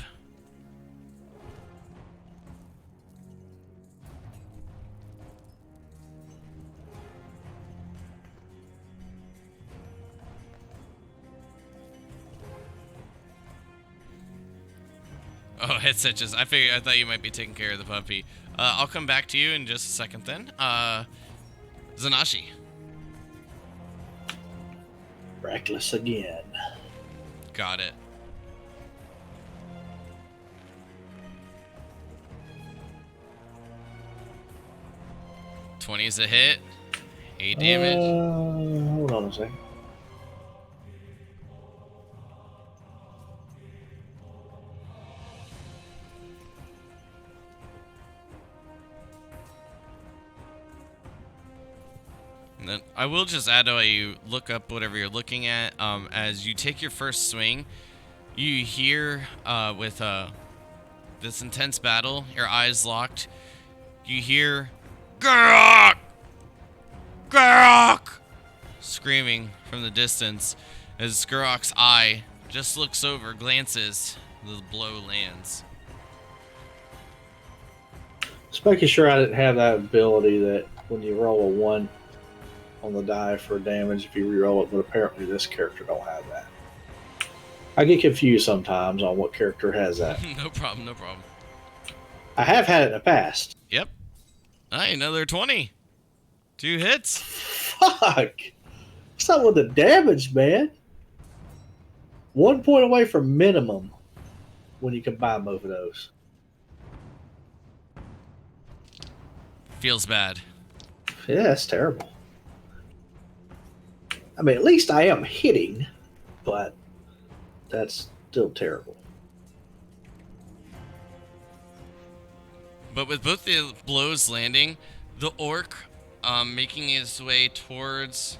Oh, headset just. I thought you might be taking care of the puppy. I'll come back to you in just a second then. Zanashi. Reckless again. Got it. $20 is a hit. 8 damage. Hold on a second. And then I will just add while you look up whatever you're looking at. As you take your first swing, you hear with this intense battle, your eyes locked. You hear, Garok! Garok! Screaming from the distance as Garok's eye just looks over, glances, the blow lands. Just making sure I didn't have that ability that when you roll a 1 on the die for damage, if you reroll it, but apparently this character don't have that. I get confused sometimes on what character has that. No problem, no problem. I have had it in the past. Yep. Alright, another 20. 2 hits. Fuck! What's up with the damage, man? 1 point away from minimum when you combine both of those. Feels bad. Yeah, that's terrible. I mean, at least I am hitting, but that's still terrible. But with both the blows landing, the orc making his way towards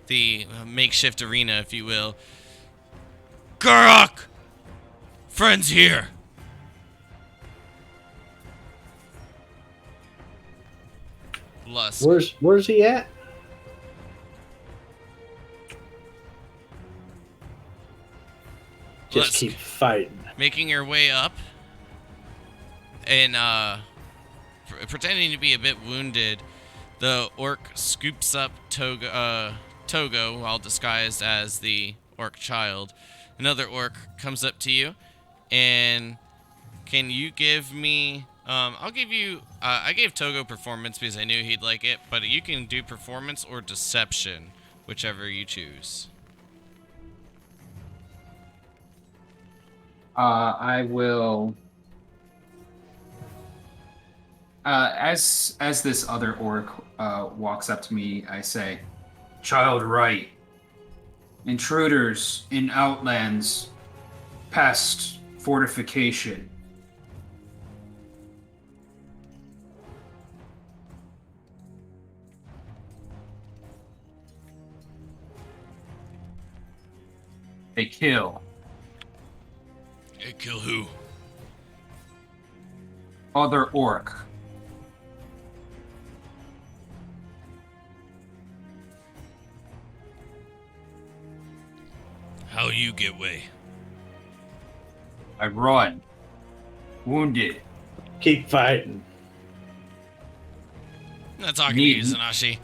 the makeshift arena, if you will. Garok! Friends here! Lusk. Where's he at? Just Lusk. keep fighting. Making her way up and pretending to be a bit wounded, the orc scoops up Togo while disguised as the orc child. Another orc comes up to you, and can you give me I'll give you I gave Togo performance because I knew he'd like it, but you can do performance or deception, whichever you choose. I will. As this other orc walks up to me, I say, "Child right. Intruders in Outlands, past fortification." They kill. Hey, kill who? Other orc. How you get way? I run. Wounded. Keep fighting. I'm not talking to you, Zanashi.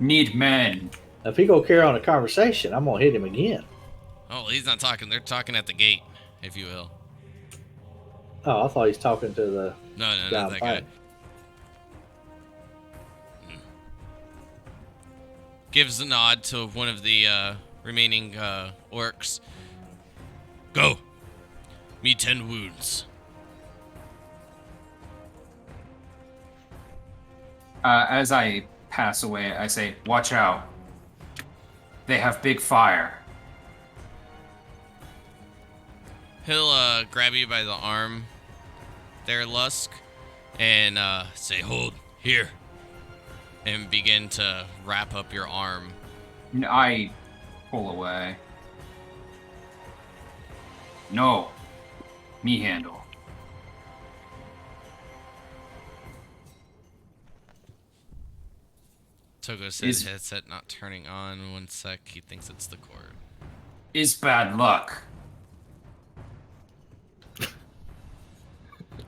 Need men. If he gonna carry on a conversation, I'm gonna hit him again. Oh, he's not talking. They're talking at the gate, if you will. Oh, I thought he was talking to the No, guy not that guy. fighting. Gives a nod to one of the remaining orcs. Go. Me 10 wounds. As I pass away, I say, "Watch out. They have big fire." He'll grab you by the arm there, Lusk, and say, hold, here, and begin to wrap up your arm. I pull away. No. Me handle. Togo says headset not turning on. 1 sec, he thinks it's the cord. Is bad luck.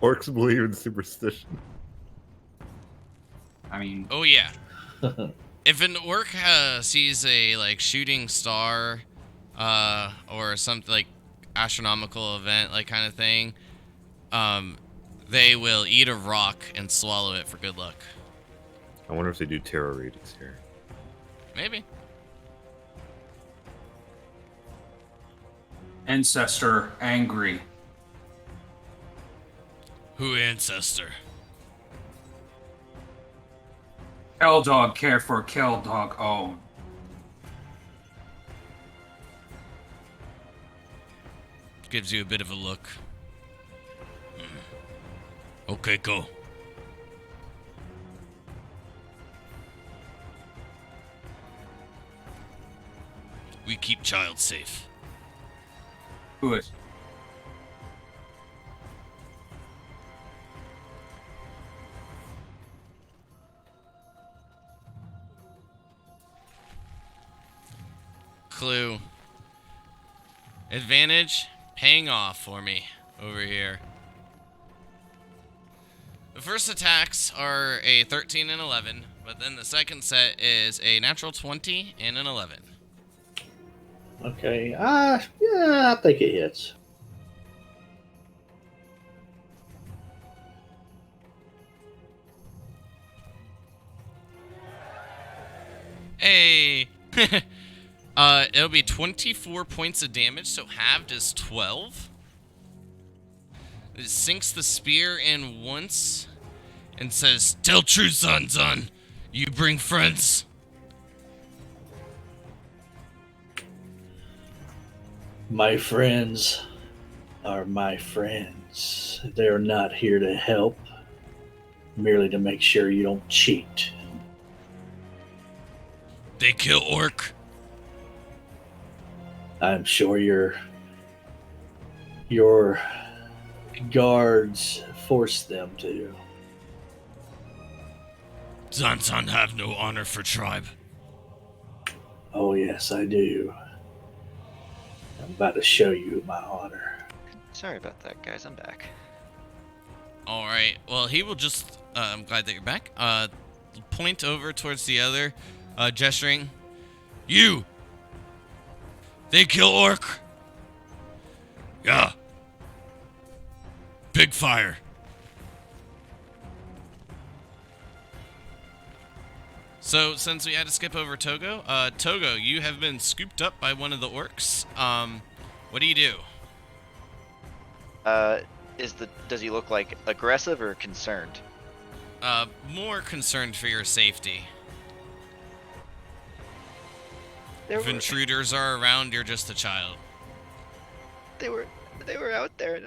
Orcs believe in superstition. I mean, Oh yeah. If an orc sees a like shooting star, or something like astronomical event, like kind of thing, they will eat a rock and swallow it for good luck. I wonder if they do tarot readings here. Maybe. Ancestor angry. Who ancestor? Kill dog care for kill dog own. Gives you a bit of a look. Okay, go. We keep child safe. Good. Clue. Advantage paying off for me over here. The first attacks are a 13 and 11, but then the second set is a natural 20 and an 11. Okay. Yeah, I think it hits. Hey! It'll be 24 points of damage, so halved is 12. It sinks the spear in once and says, "Tell true, son. You bring friends." My friends are my friends. They're not here to help, merely to make sure you don't cheat. They kill orc. I'm sure your guards forced them to. Zan have no honor for tribe. Oh yes, I do. I'm about to show you my honor. Sorry about that, guys. I'm back. Alright, well, he will just, I'm glad that you're back, point over towards the other, gesturing. You! They kill orc! Yeah. Big fire. So, since we had to skip over Togo, Togo, you have been scooped up by one of the orcs. What do you do? Does he look like aggressive or concerned? More concerned for your safety. If intruders are around, you're just a child. They were out there, and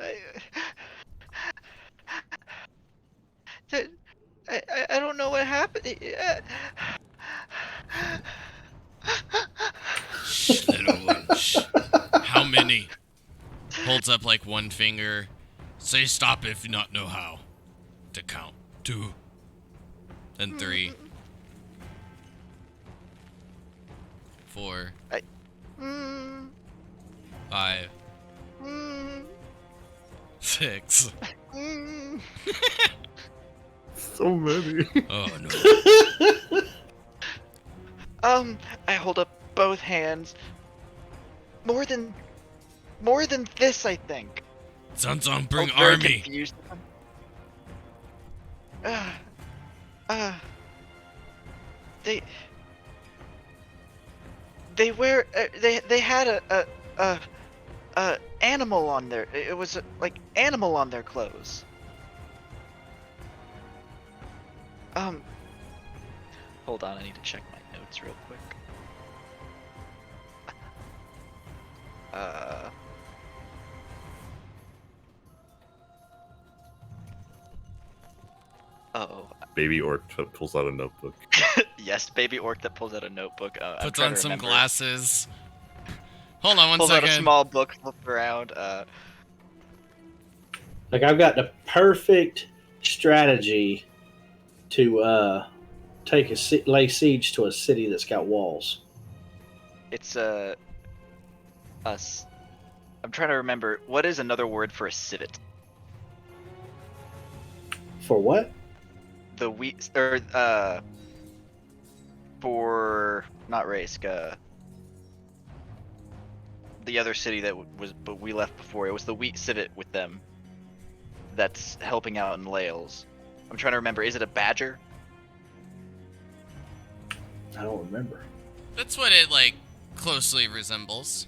I don't know what happened. Shh, little one. Shh. How many? Holds up like one finger. Say stop if you not know how to count. 2, then 3, 4, 5, 6. So many. Oh no. I hold up both hands. More than this, I think. Zan, bring I'm very army. confused. They had a animal on their. It was like animal on their clothes. Hold on, I need to check my notes real quick. Oh. Baby orc pulls out a notebook. Yes, baby orc that pulls out a notebook. Puts on some glasses. Hold on one pulls second. out a small book, flips around. Like I've got the perfect strategy to lay siege to a city that's got walls. It's I'm trying to remember what is another word for a civet. For what? The for not Raysk, the other city that but we left before. It was the wheat civet with them. That's helping out in Laels. I'm trying to remember. Is it a badger? I don't remember. That's what it, like, closely resembles.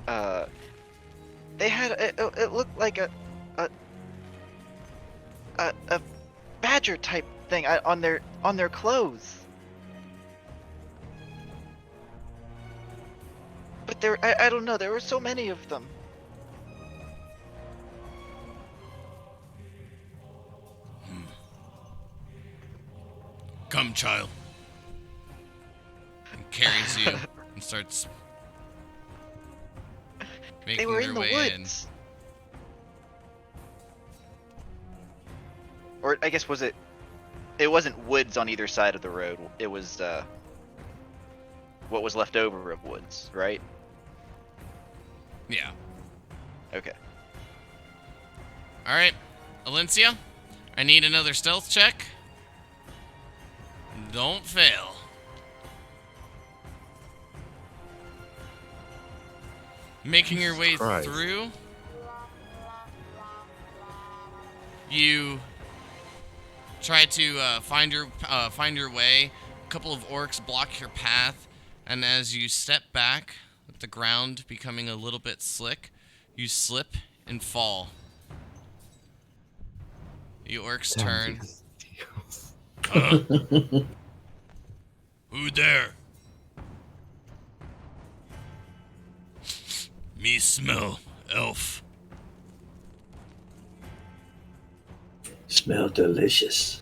They had it looked like a badger type thing on their clothes. But I don't know. There were so many of them. Come, child. And carries you and starts They making were her in the way woods. Or I guess was it? It wasn't woods on either side of the road. It was what was left over of woods, right? in. Yeah. Okay. All right, Alencia, I need another stealth check. Don't fail. Making your way Christ. through, you try to find your way. A couple of orcs block your path, and as you step back, with the ground becoming a little bit slick, you slip and fall. You orcs turn. Who there? Me smell, elf. Smell delicious.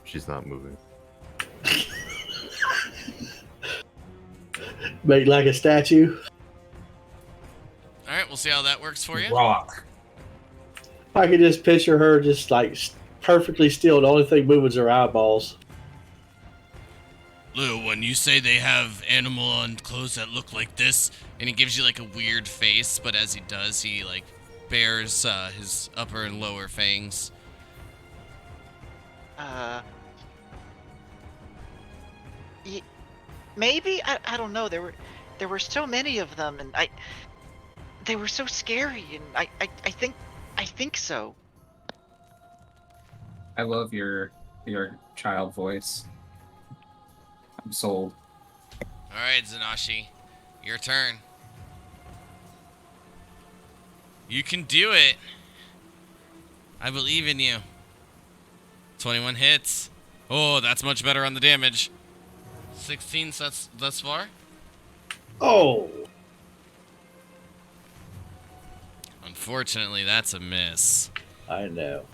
She's not moving. Make like a statue. All right, we'll see how that works for you. Rock. I could just picture her just like perfectly still. The only thing moving is her eyeballs. Little one, you say they have animal on clothes that look like this, and he gives you like a weird face, but as he does, he like bares his upper and lower fangs. Maybe I don't know. There were so many of them, and they were so scary, and I think so. I love your child voice. I'm sold. All right, Zanashi, your turn. You can do it. I believe in you. 21 hits. Oh, that's much better on the damage. 16 thus far. Oh, Unfortunately, that's a miss. I know.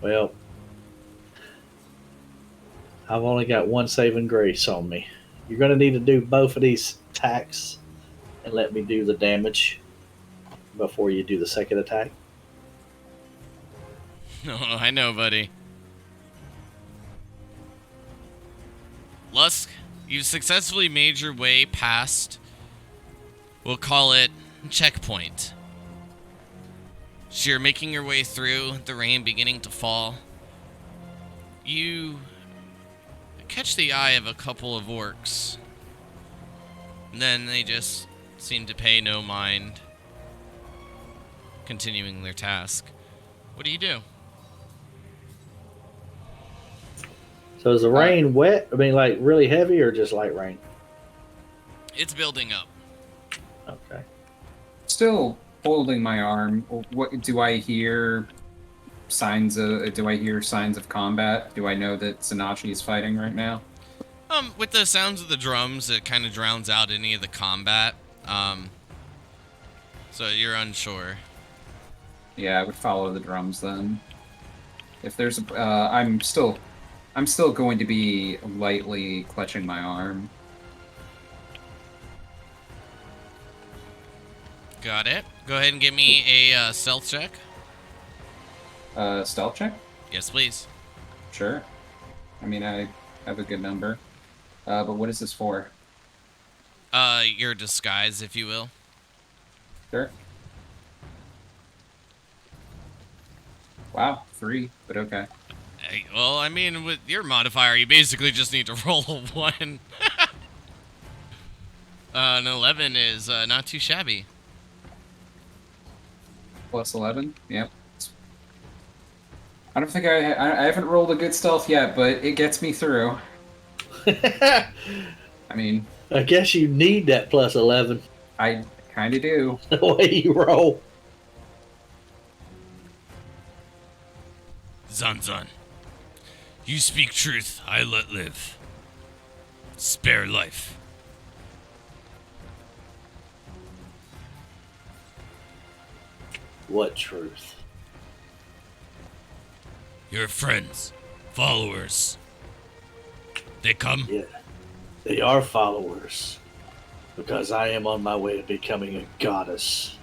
Well, I've only got one saving grace on me. You're going to need to do both of these attacks and let me do the damage before you do the second attack. No, I know, buddy. Lusk, you've successfully made your way past, we'll call it checkpoint. So you're making your way through, the rain beginning to fall. You catch the eye of a couple of orcs. And then they just seem to pay no mind, continuing their task. What do you do? So is the rain wet? I mean, like really heavy or just light rain? It's building up. Okay. Still holding my arm. What do I hear? Signs of? Do I hear signs of combat? Do I know that Sanachi is fighting right now? With the sounds of the drums, it kind of drowns out any of the combat. So you're unsure. Yeah, I would follow the drums then. If there's a, I'm still going to be lightly clutching my arm. Got it. Go ahead and give me a stealth check. Stealth check? Yes, please. Sure. I mean, I have a good number. But what is this for? Your disguise, if you will. Sure. Wow, 3, but okay. Well, I mean, with your modifier, you basically just need to roll a 1. An 11 is not too shabby. Plus 11. Yep. I don't think I haven't rolled a good stealth yet, but it gets me through. I mean, I guess you need that plus 11 I kind of do. the way you roll. Zanzan, you speak truth, I let live. Spare life. What truth? Your friends, followers. They come? Yeah, they are followers. Because I am on my way to becoming a goddess.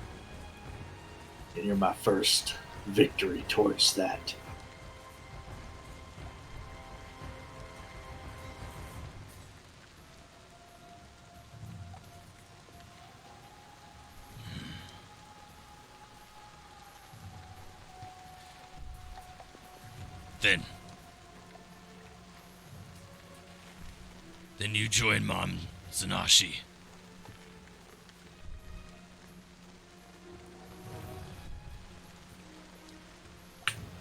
And you're my first victory towards that. Then you join Mom Zanashi.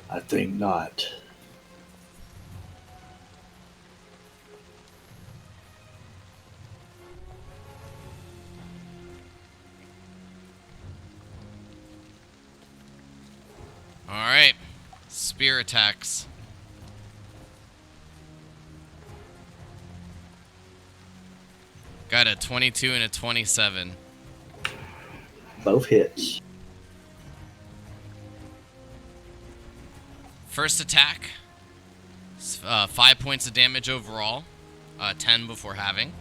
I think not. Alright. Spear attacks. Got a 22 and a 27. Both hits. First attack. 5 points of damage overall. 10 before halving.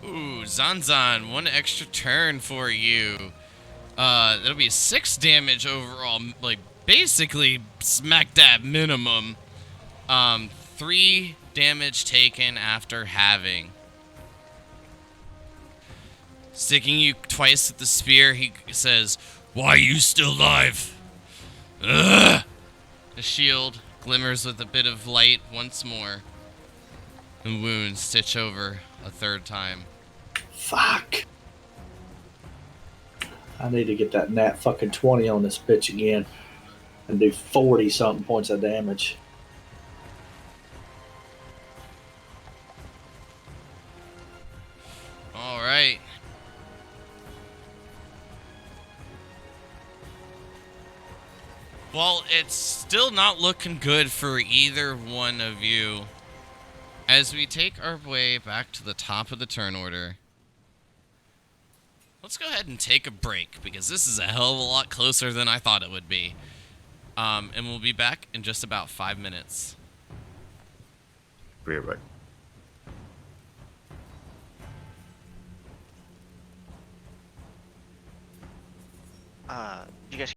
Ooh, Zanzan, 1 extra turn for you. That'll be 6 damage overall, like basically smack dab minimum. 3 damage taken after halving. Sticking you twice with the spear, he says, "Why are you still alive?" Ugh! The shield glimmers with a bit of light once more. And wounds stitch over a 3rd time. Fuck. I need to get that nat fucking 20 on this bitch again. And do 40 something points of damage. Alright. Well, it's still not looking good for either one of you. As we take our way back to the top of the turn order, let's go ahead and take a break, because this is a hell of a lot closer than I thought it would be. And we'll be back in just about 5 minutes. Be right back. You guys.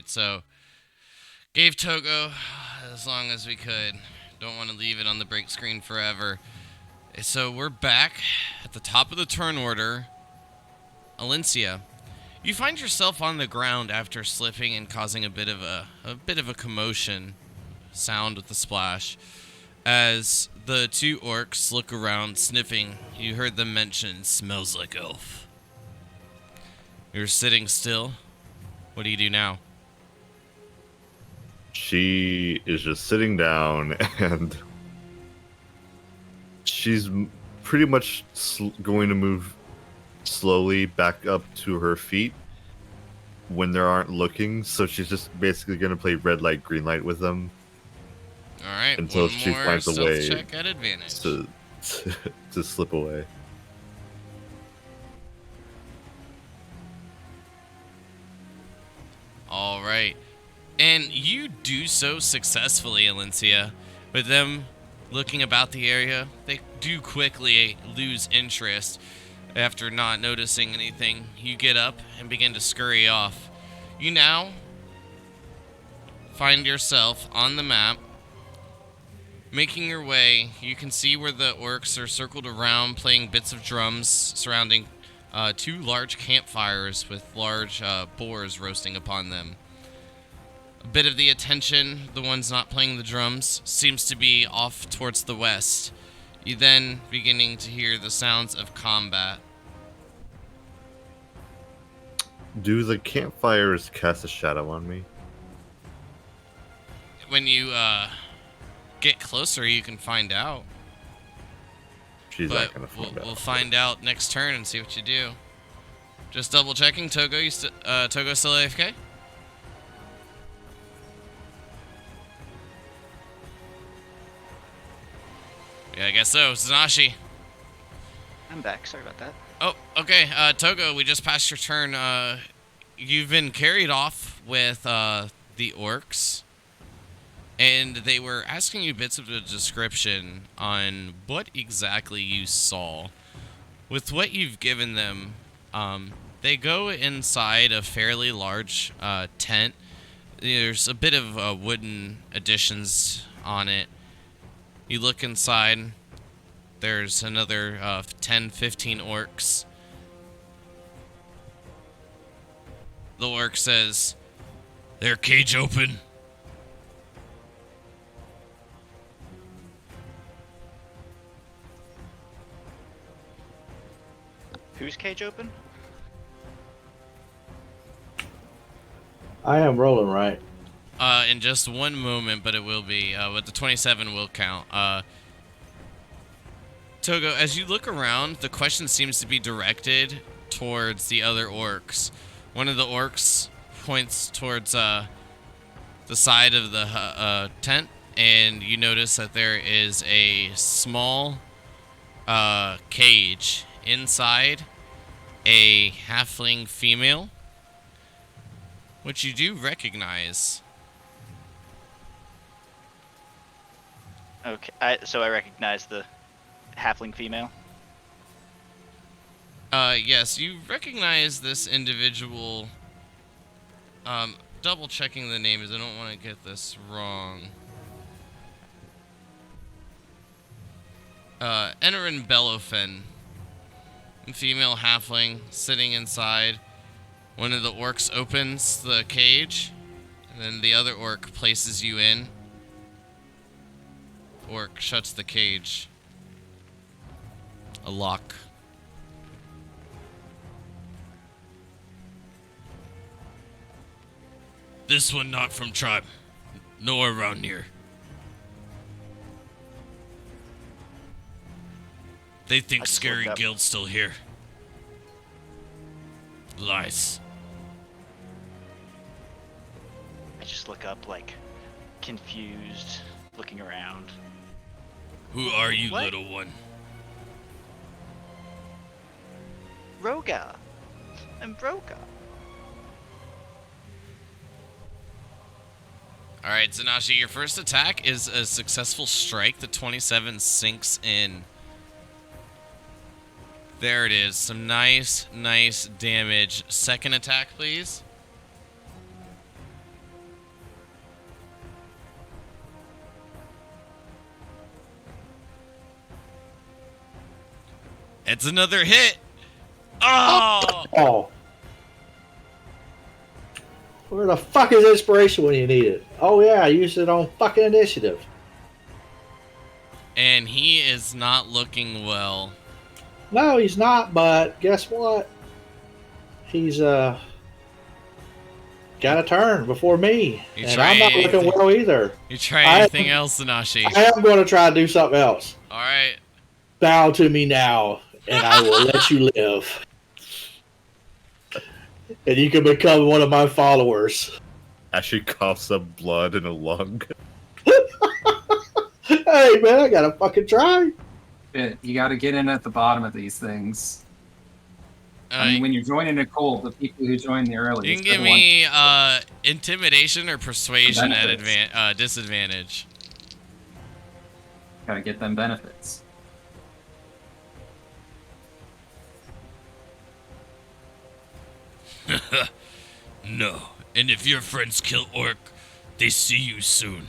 So, gave Togo as long as we could. Don't want to leave it on the break screen forever. So, we're back at the top of the turn order. Alencia, you find yourself on the ground after slipping and causing a bit of a commotion sound with the splash. As the two orcs look around, sniffing, you heard them mention, "Smells like elf." You're sitting still. What do you do now? She is just sitting down, and she's pretty much going to move slowly back up to her feet when they aren't looking. So she's just basically going to play red light, green light with them. All right, until one she more finds a stealth way check at advantage. to slip away. All right. And you do so successfully, Alencia. With them looking about the area, they do quickly lose interest. After not noticing anything, you get up and begin to scurry off. You now find yourself on the map, making your way. You can see where the orcs are circled around, playing bits of drums, surrounding two large campfires with large boars roasting upon them. A bit of the attention, the ones not playing the drums, seems to be off towards the west. You then beginning to hear the sounds of combat. Do the campfires cast a shadow on me? When you get closer, you can find out. She's But not gonna find out. we'll find out next turn and see what you do. Just double checking, Togo. Togo still AFK? Yeah, I guess so. Zanashi. I'm back. Sorry about that. Oh, okay. Togo, we just passed your turn. You've been carried off with the orcs, and they were asking you bits of a description on what exactly you saw. With what you've given them, they go inside a fairly large tent. There's a bit of wooden additions on it. You look inside. There's another 10, 15 orcs. The orc says, "Their cage open." Whose cage open? I am rolling right. In just one moment, but it will be. But the 27 will count. Togo, as you look around, the question seems to be directed towards the other orcs. One of the orcs points towards the side of the tent, and you notice that there is a small cage inside a halfling female, which you do recognize. Okay, so I recognize the halfling female. Yes, you recognize this individual. Double checking the names. I don't want to get this wrong. Enerin Bellofen, female halfling, sitting inside. One of the orcs opens the cage, and then the other orc places you in. Orc shuts the cage. A lock. This one not from tribe. Nowhere around here. They think I just Scary looked up. Guild's still here. Lies. I just look up, like, confused, looking around. Who are you, What? little one? Roga! I'm Roga. Alright, Zanashi, your first attack is a successful strike. The 27 sinks in. There it is. Some nice damage. Second attack, please. It's another hit. Oh! Oh. Where the fuck is inspiration when you need it? Oh yeah, I used it on fucking initiative. And he is not looking well. No, he's not, but guess what? He's got a turn before me. You And try I'm not anything- looking well either. You try anything else, Anashi? I am going to try to do something else. Alright. Bow to me now, and I will let you live. And you can become one of my followers. Ashley coughs up blood in a lung. Hey, man, I gotta fucking try. You got to get in at the bottom of these things. I mean, when you're joining a cult, the people who join the earliest. you can give me intimidation or persuasion at disadvantage. Got to get them benefits. No. And if your friends kill Orc, they see you soon.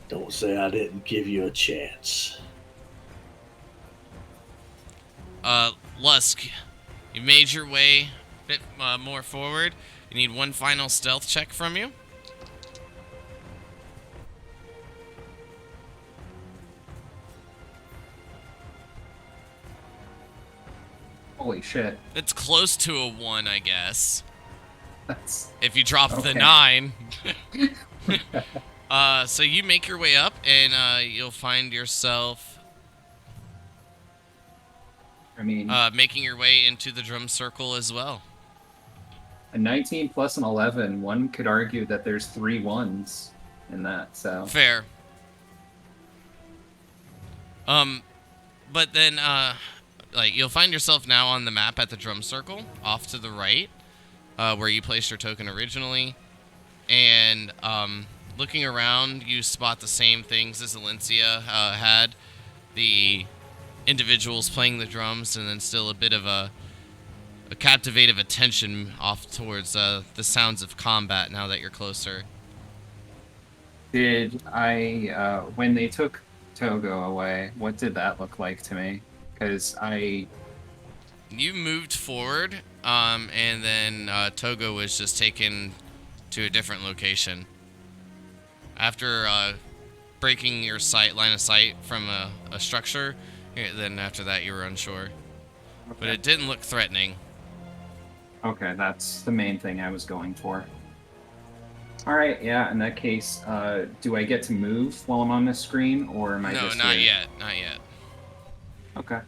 Don't say I didn't give you a chance. Lusk, you made your way a bit more forward. You need one final stealth check from you. Holy shit. It's close to a 1, I guess. That's If you drop the Okay. 9. So you make your way up, and you'll find yourself I mean, making your way into the drum circle as well. a 19 plus an 11. One could argue that there's 3 ones in that. So Fair. But then, like, you'll find yourself now on the map at the drum circle, off to the right, where you placed your token originally. And, looking around, you spot the same things as Alencia had. The individuals playing the drums, and then still a bit of a captivative attention off towards the sounds of combat now that you're closer. did I, when they took Togo away, what did that look like to me? Because You moved forward, and then Togo was just taken to a different location. After breaking your line of sight from a structure, then after that you were unsure. But it didn't look threatening. Okay, that's the main thing I was going for. Alright, yeah, in that case, do I get to move while I'm on this screen, or am I No, just not here? yet. Not yet. Okay.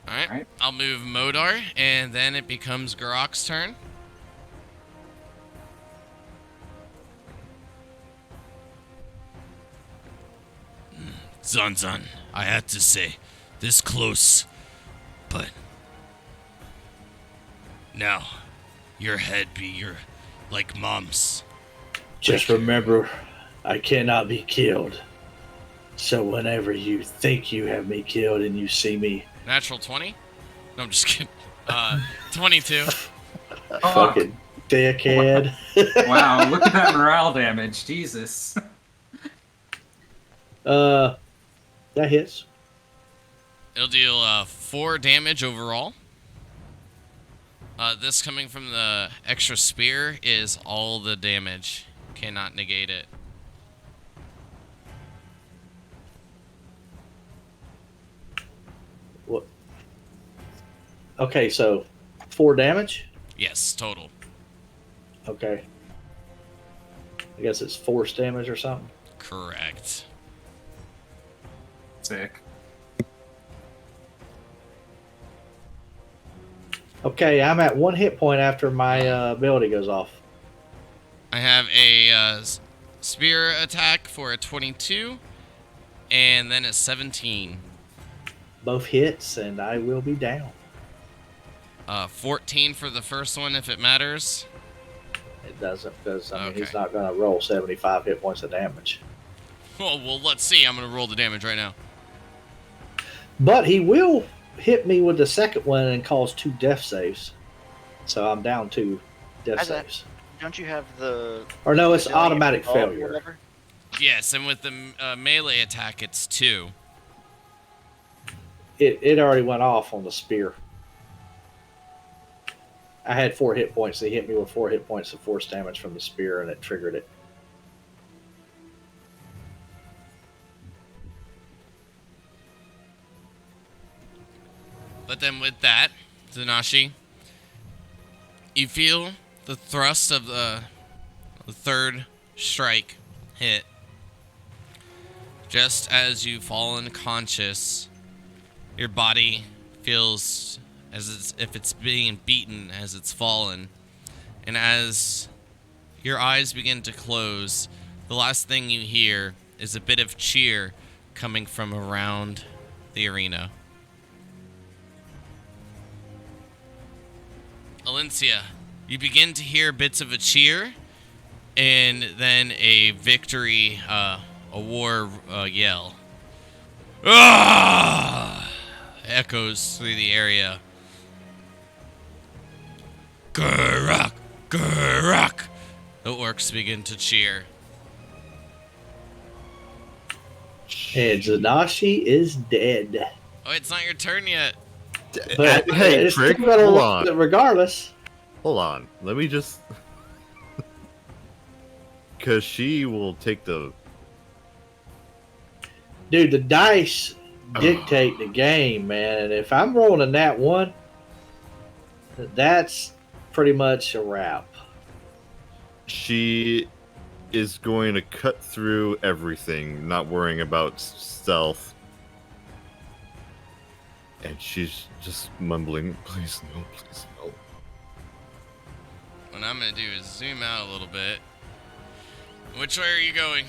Alright. Alright. I'll move Modar, and then it becomes Garok's turn. Zanzan, I had to say, this close, but now your head be your like mom's. Just remember, I cannot be killed. So whenever you think you have me killed and you see me Natural 20? No, I'm just kidding. 22. fucking dickhead. Wow, look at that morale damage. Jesus. That hits. It'll deal 4 damage overall. This coming from the extra spear is all the damage. Cannot negate it. What? Okay, so 4 damage. Yes, total. Okay. I guess it's force damage or something. Correct. Sick. Okay, I'm at 1 hit point after my ability goes off. I have a spear attack for a 22, and then a 17. Both hits, and I will be down. 14 for the first one, if it matters. It doesn't, because I mean, he's Okay. not going to roll 75 hit points of damage. Well, let's see. I'm going to roll the damage right now. But he will hit me with the second one and caused 2 death saves. So I'm down 2 death How's that? saves. Don't you have the? Or no, it's resilient automatic resolve or failure. whatever? Yes, and with the melee attack, it's 2. It already went off on the spear. I had 4 hit points. They hit me with 4 hit points of force damage from the spear, and it triggered it. But then with that, Zanashi, you feel the thrust of the third strike hit. Just as you fall unconscious, your body feels as if it's being beaten as it's fallen. And as your eyes begin to close, the last thing you hear is a bit of cheer coming from around the arena. Alencia, you begin to hear bits of a cheer and then a victory, a war yell. Ah! Echoes through the area. Guruk! Guruk! The orcs begin to cheer. And Zanashi is dead. Oh, it's not your turn yet. But Hey, it's Frick, still gonna hold roll on. it regardless. Hold on. Let me just. Because she will take the. Dude, the dice dictate the game, man. And if I'm rolling a nat 1, that's pretty much a wrap. She is going to cut through everything, not worrying about stealth. And she's just mumbling, please no, please no. What I'm going to do is zoom out a little bit. Which way are you going?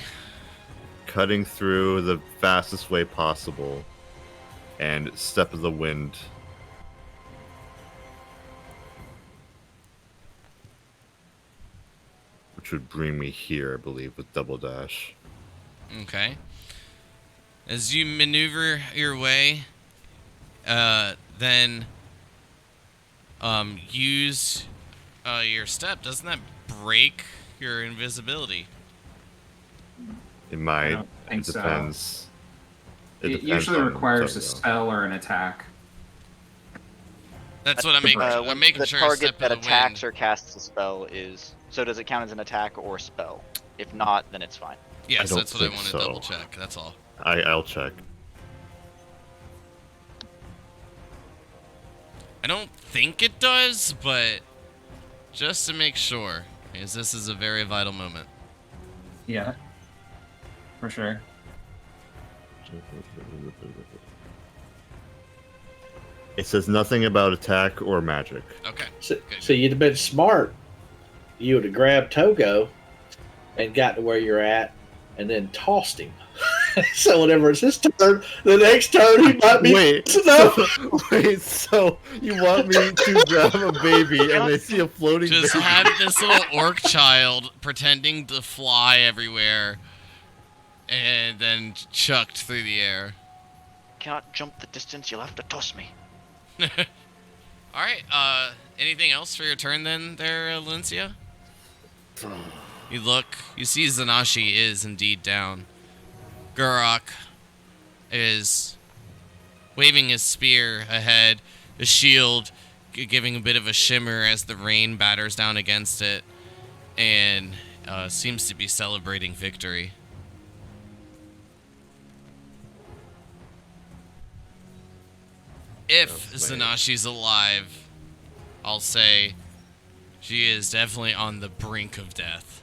Cutting through the fastest way possible. And step of the wind. Which would bring me here, I believe, with double dash. Okay. As you maneuver your way, then use your step. Doesn't that break your invisibility? It might. don't think It so. depends. It depends usually on requires a Tokyo. spell or an attack. That's what I'm making. When I'm making the sure. target Step that of the attacks wind. or casts a spell is. So does it count as an attack or spell? If not, then it's fine. Yes, don't that's what I think want to so. double check. That's all. I'll check. I don't think it does, but just to make sure, because this is a very vital moment. Yeah. For sure. It says nothing about attack or magic. Okay. So you'd have been smart. You would have grabbed Togo and got to where you're at and then tossed him. So whenever it's his turn, the next turn he might be Wait, close enough. so you want me to grab a baby and I see a floating Just baby? have this little orc child pretending to fly everywhere, and then chucked through the air. Cannot jump the distance. You'll have to toss me. All right. Anything else for your turn then, there, Alencia? You look. You see Zanashi is indeed down. Gurok is waving his spear ahead, the shield giving a bit of a shimmer as the rain batters down against it, and seems to be celebrating victory. If That's nice. Zanashi's alive, I'll say she is definitely on the brink of death.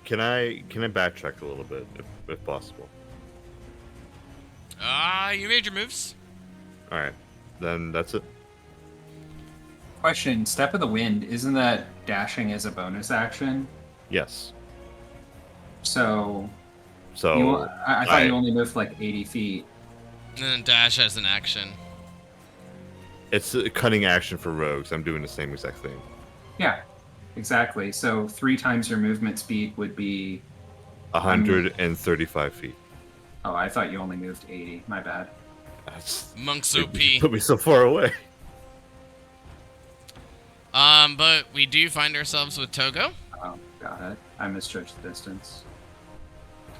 Can I backtrack a little bit, if possible? You made your moves. All right, then that's it. Question: Step of the Wind, isn't that dashing as a bonus action? Yes. So So I thought you only moved like 80 feet. And then dash as an action. it's a cutting action for rogues. I'm doing the same exact thing. Yeah, exactly. So 3 times your movement speed would be. 135 feet. Oh, I thought you only moved 80. My bad. That's, Monk's you OP. put me so far away. But we do find ourselves with Togo. Oh, got it. I misjudged the distance.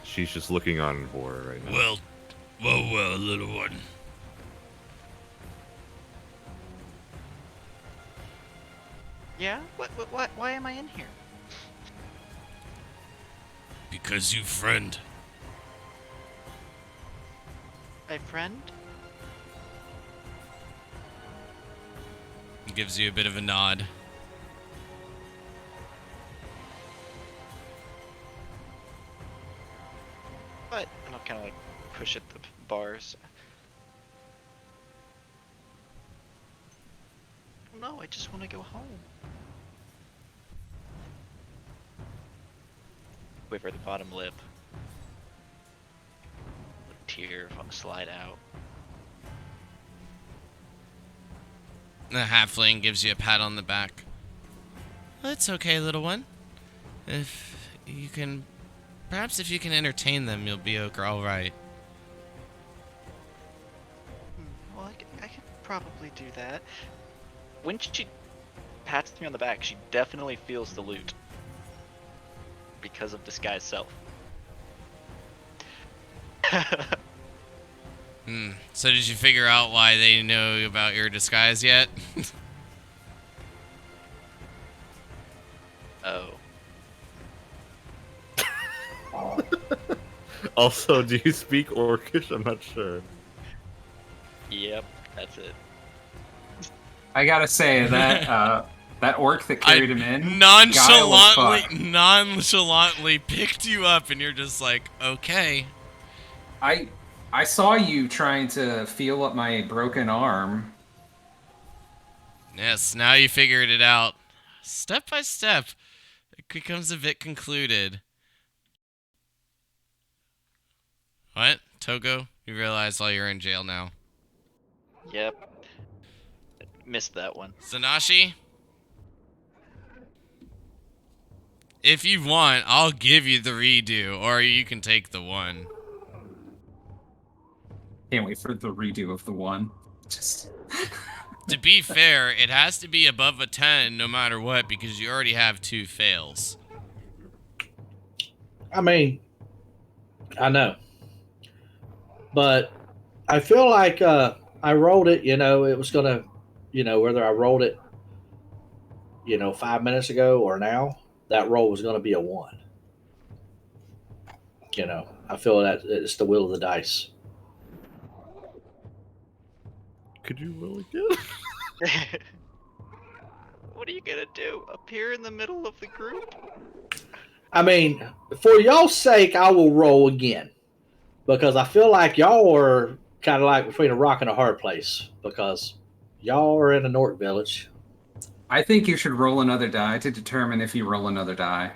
She's just looking on in horror right now. Well, little one. Yeah? What? Why am I in here? Because you friend. My friend? He gives you a bit of a nod. What? And I'll kind of like push at the bars. No, I just want to go home. Quiver the bottom lip. Tear on the slide out. The halfling gives you a pat on the back. It's okay, little one. If you can... Perhaps if you can entertain them, you'll be all right. Well, I could probably do that. When she pats me on the back, she definitely feels the loot. Because of disguise self. So did you figure out why they know about your disguise yet? Oh. Also, do you speak Orcish? I'm not sure. Yep, that's it. I gotta say that that orc that carried him in, guile as fuck. nonchalantly picked you up, and you're just like, okay. I saw you trying to feel up my broken arm. Yes, now you figured it out. Step by step, it becomes a bit concluded. What? Togo? You realize while you're in jail now. Yep. Missed that one. Sanashi? If you want, I'll give you the redo, or you can take the one. Can't wait for the redo of the one. Just To be fair, it has to be above a 10 no matter what, because you already have 2 fails. I mean, I know, but I feel like I rolled it. It was gonna, whether I rolled it, 5 minutes ago or now, that roll was gonna be a 1. I feel that it's the will of the dice. Could you roll again? What are you gonna do? Appear in the middle of the group? I mean, for y'all's sake, I will roll again because I feel like y'all are kind of like between a rock and a hard place because y'all are in a North village. I think you should roll another die to determine if you roll another die.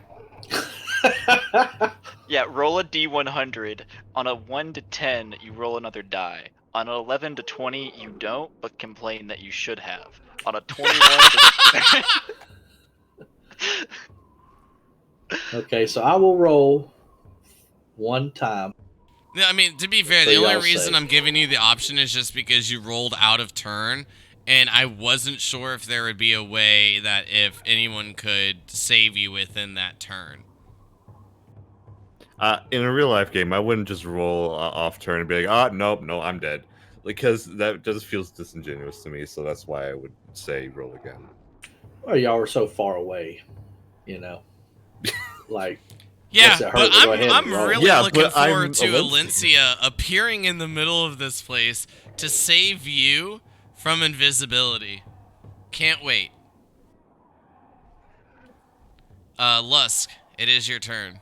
Yeah, roll a d100. On a 1 to 10, you roll another die. On an 11 to 20, you don't, but complain that you should have. On a 21 to... Okay, so I will roll one time. Yeah, I mean, to be fair, For the only y'all's reason sake. I'm giving you the option is just because you rolled out of turn, and I wasn't sure if there would be a way that if anyone could save you within that turn. In a real life game, I wouldn't just roll off turn and be like, nope, no, I'm dead. Because that just feels disingenuous to me, so that's why I would say roll again. Well, y'all are so far away, like. Yeah, Does it hurt but to go ahead and I'm roll? really Yeah, looking but forward I'm to Alencia. Alencia appearing in the middle of this place to save you from invisibility. Can't wait. Lusk, it is your turn.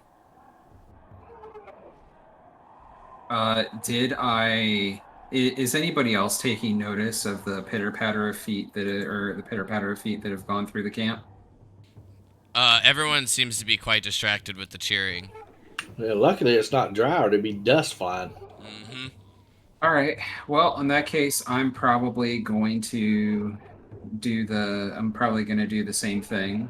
Is anybody else taking notice of the pitter patter of feet that have gone through the camp? Everyone seems to be quite distracted with the cheering. Yeah, luckily, it's not dry or there'd be dust flying. Mm-hmm. All right. Well, in that case, I'm probably going to do the same thing.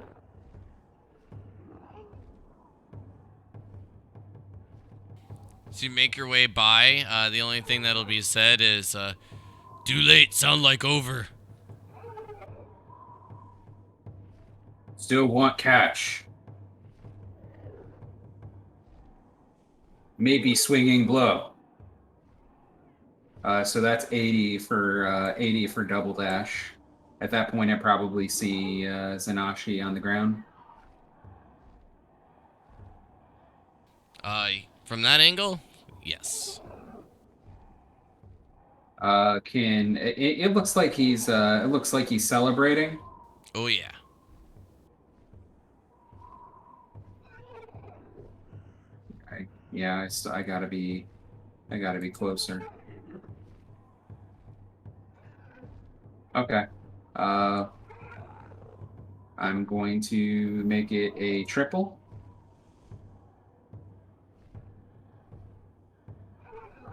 So you make your way by. The only thing that'll be said is, too late, sound like over. Still want catch. Maybe swinging blow. So that's 80 for double dash. At that point, I probably see Zanashi on the ground. From that angle, yes. It looks like he's celebrating. Oh yeah. Yeah, I gotta be closer. Okay. I'm going to make it a triple.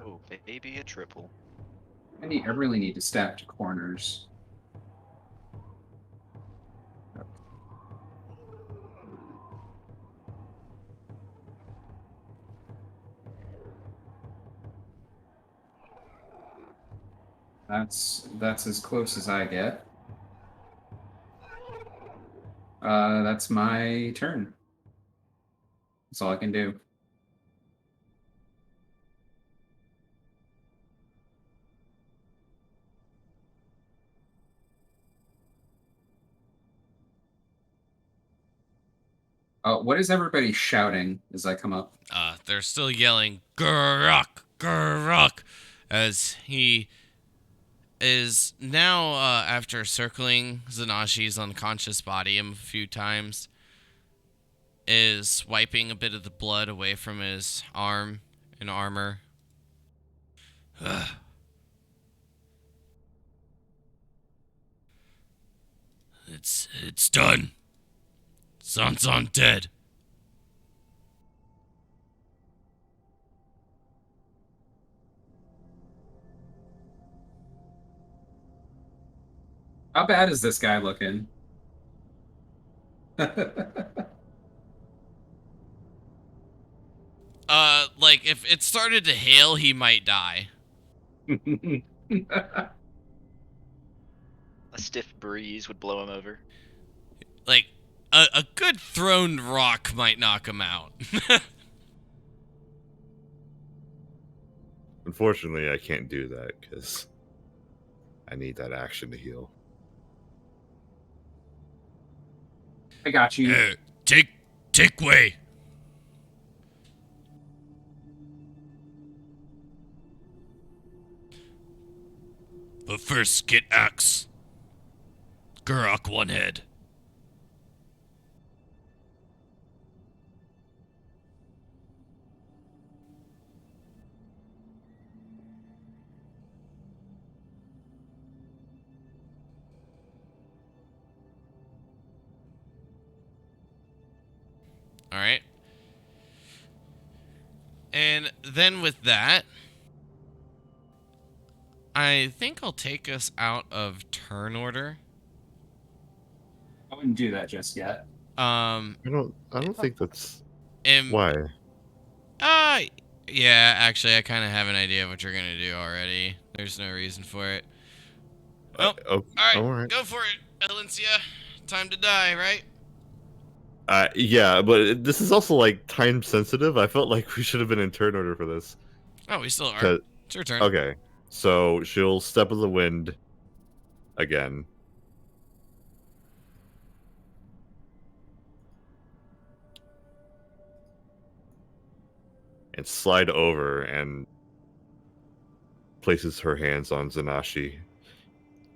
Oh, baby, a triple. I really need to stack to corners. That's as close as I get. That's my turn. That's all I can do. What is everybody shouting as I come up? They're still yelling, Guruk, Guruk, as he is now, after circling Zanashi's unconscious body a few times, is wiping a bit of the blood away from his arm and armor. It's done. Sansan dead. How bad is this guy looking? Like, if it started to hail, he might die. A stiff breeze would blow him over. Like, a good thrown rock might knock him out. Unfortunately, I can't do that because I need that action to heal. I got you. Take way. But first, get axe. Guruk one head. Alright. And then with that, I think I'll take us out of turn order. I wouldn't do that just yet. I don't think that's And, why. yeah, actually, I kind of have an idea of what you're gonna do already. There's no reason for it. Well, Oh, alright, all right. go for it, Elisia. Time to die, right? Yeah, but this is also like time sensitive. I felt like we should have been in turn order for this. Oh, we still are. 'Cause- It's your turn. Okay, so she'll step of the wind again. And slide over and places her hands on Zanashi.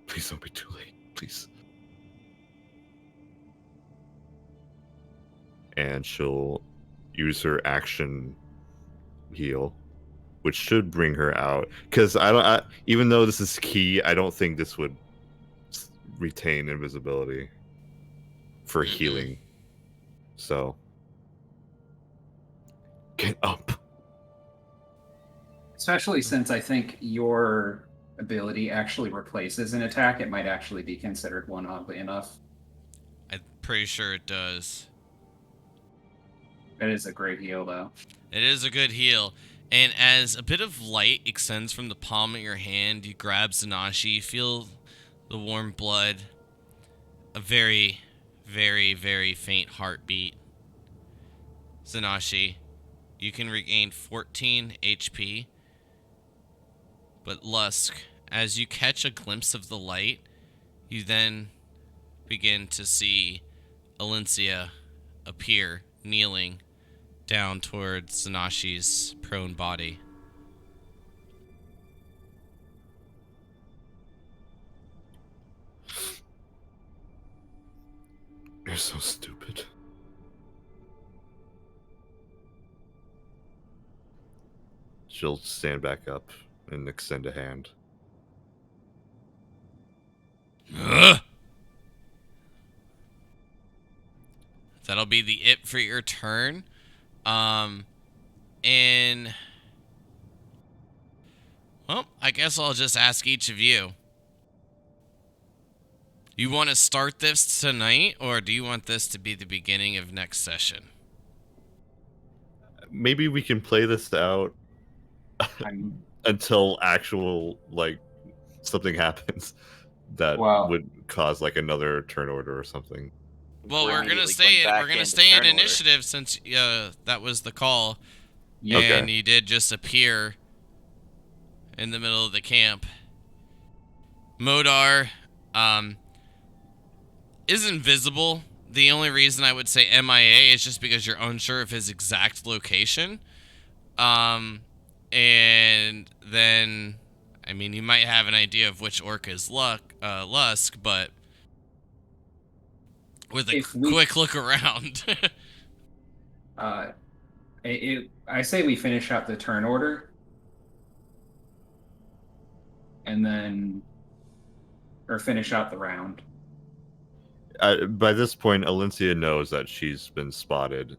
Please don't be too late, please. And she'll use her action heal, which should bring her out. Because even though this is key, I don't think this would retain invisibility for healing. So get up. Especially since I think your ability actually replaces an attack, it might actually be considered one, oddly enough. I'm pretty sure it does. It is a great heal, though. It is a good heal. And as a bit of light extends from the palm of your hand, you grab Zanashi, feel the warm blood, a very, very, very faint heartbeat. Zanashi, you can regain 14 HP. But Lusk, as you catch a glimpse of the light, you then begin to see Alencia appear, kneeling down towards Zanashi's prone body. You're so stupid. She'll stand back up and extend a hand. Ugh! That'll be the it for your turn. And well, I guess I'll just ask each of you. You want to start this tonight, or do you want this to be the beginning of next session? Maybe we can play this out I'm until actual, like, something happens that Well- would cause, like, another turn order or something. Well, we're gonna immediately stay. going back We're gonna into stay in turn order. initiative since that was the call, yeah. Okay. and you did just appear in the middle of the camp. Modar, is invisible. The only reason I would say MIA is just because you're unsure of his exact location. And then, I mean, you might have an idea of which orc is Lusk, but with a If we- quick look around. I say we finish up the turn order, and then, or finish out the round. By this point, Alencia knows that she's been spotted,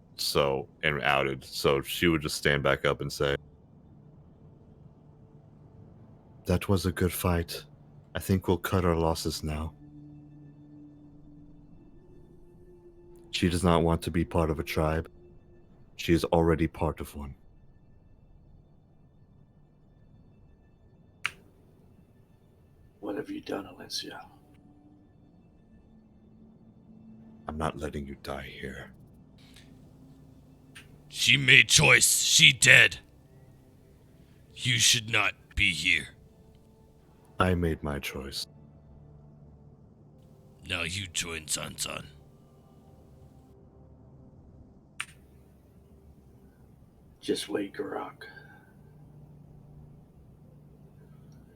and outed, so she would just stand back up and say, "That was a good fight. I think we'll cut our losses now." She does not want to be part of a tribe. She is already part of one. What have you done, Alencia? I'm not letting you die here. She made choice. She dead. You should not be here. I made my choice. Now you join Sansan. Just wait, Garak.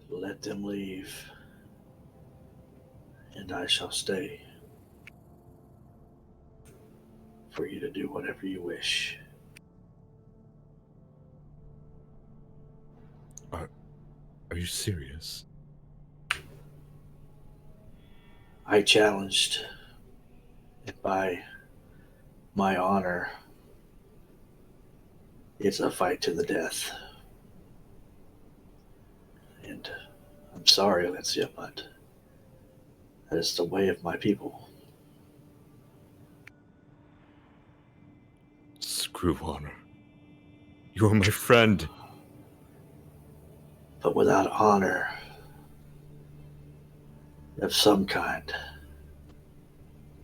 Let them leave, and I shall stay for you to do whatever you wish. Are you serious? I challenged, and by my honor, it's a fight to the death. And I'm sorry, Alencia, but that is the way of my people. Screw honor. You're my friend. But without honor of some kind,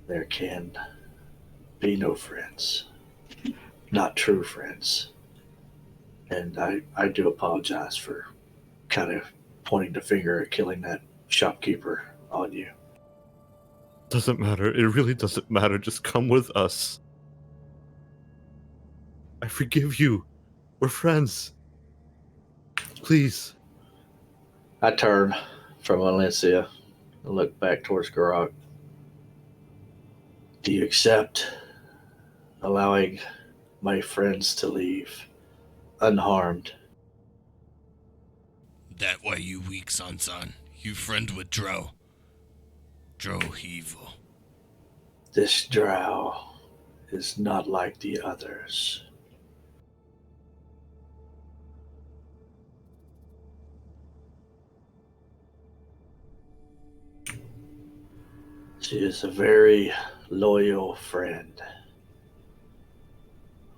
there can be no friends. Not true friends. And I do apologize for kind of pointing the finger at killing that shopkeeper on you. Doesn't matter. It really doesn't matter. Just come with us. I forgive you. We're friends. Please. I turn from Alencia and look back towards Garak. Do you accept allowing my friends to leave unharmed? That why you weak, Sansan. You friend with Drow. Drow evil. This drow is not like the others. She is a very loyal friend.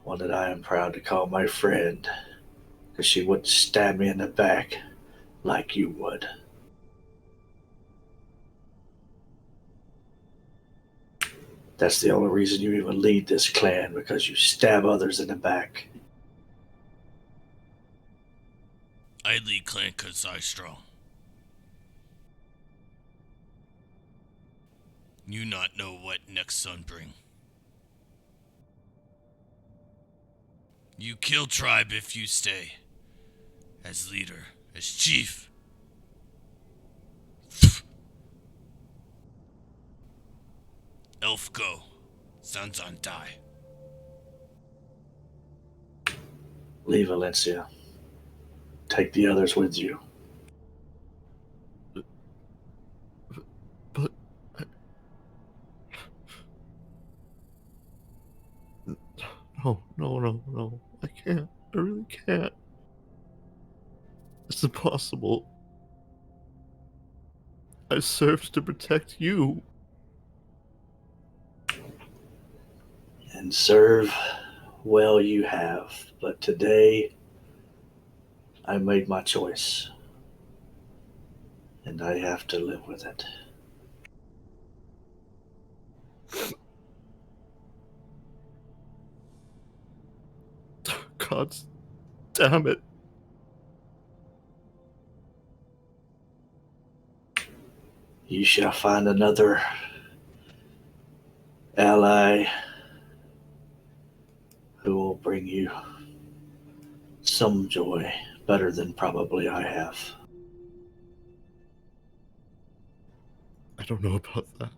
One that I am proud to call my friend because she wouldn't stab me in the back like you would. That's the only reason you even lead this clan, because you stab others in the back. I lead clan 'cause I strong. You not know what next sun bring. You kill tribe if you stay. As leader, as chief. Elf go. Sons on die. Leave Valencia. Take the others with you. But no. I can't. I really can't. It's impossible. I served to protect you. And serve well you have. But today, I made my choice. And I have to live with it. God damn it. You shall find another ally who will bring you some joy, better than probably I have. I don't know about that.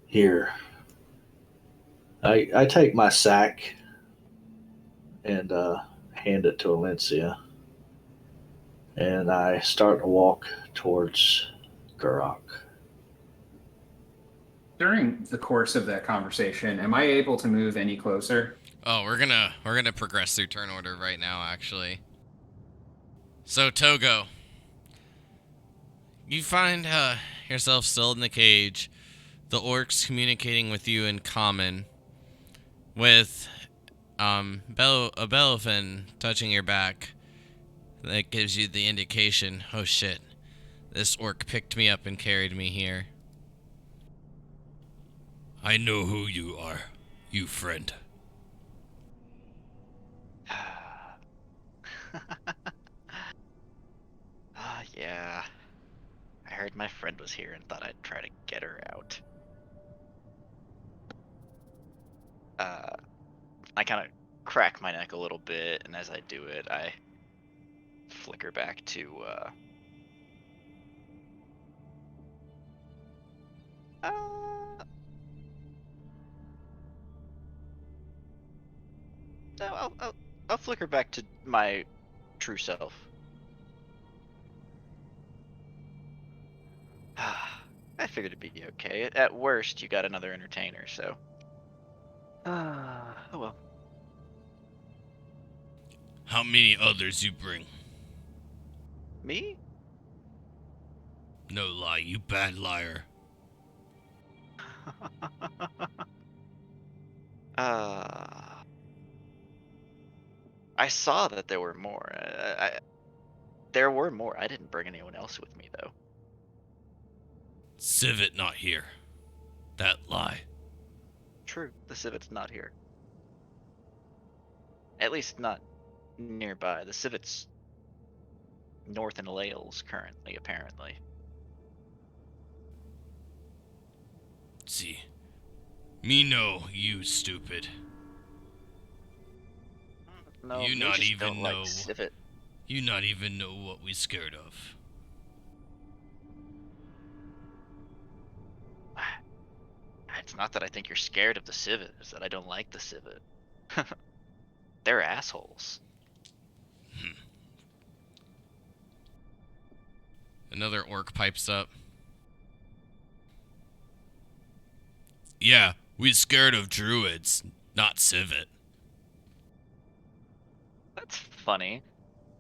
Here, I take my sack and hand it to Alencia, and I start to walk towards Gurok. During the course of that conversation, am I able to move any closer? Oh, we're gonna progress through turn order right now, actually. So Togo, you find yourself still in the cage. The orcs communicating with you in common, with a bellowfin touching your back. That gives you the indication. Oh shit! This orc picked me up and carried me here. I know who you are, you friend. Yeah. I heard my friend was here and thought I'd try to get her out. I kind of crack my neck a little bit, and as I do it, I flicker back to no, I'll flicker back to my true self. I figured it'd be okay. At worst, you got another entertainer, so. Oh well. How many others you bring? Me? No lie, you bad liar. I saw that there were more. There were more. I didn't bring anyone else with me, though. Civet not here. That lie. True, the Civet's not here. At least not nearby. The Civet's north in Lales currently, apparently. See. Me know, you stupid. No, You me not just even don't know. like Civet. You not even know what we scared of. It's not that I think you're scared of the Civet, it's that I don't like the Civet. They're assholes. Another orc pipes up. Yeah, we scared of druids, not civet. That's funny.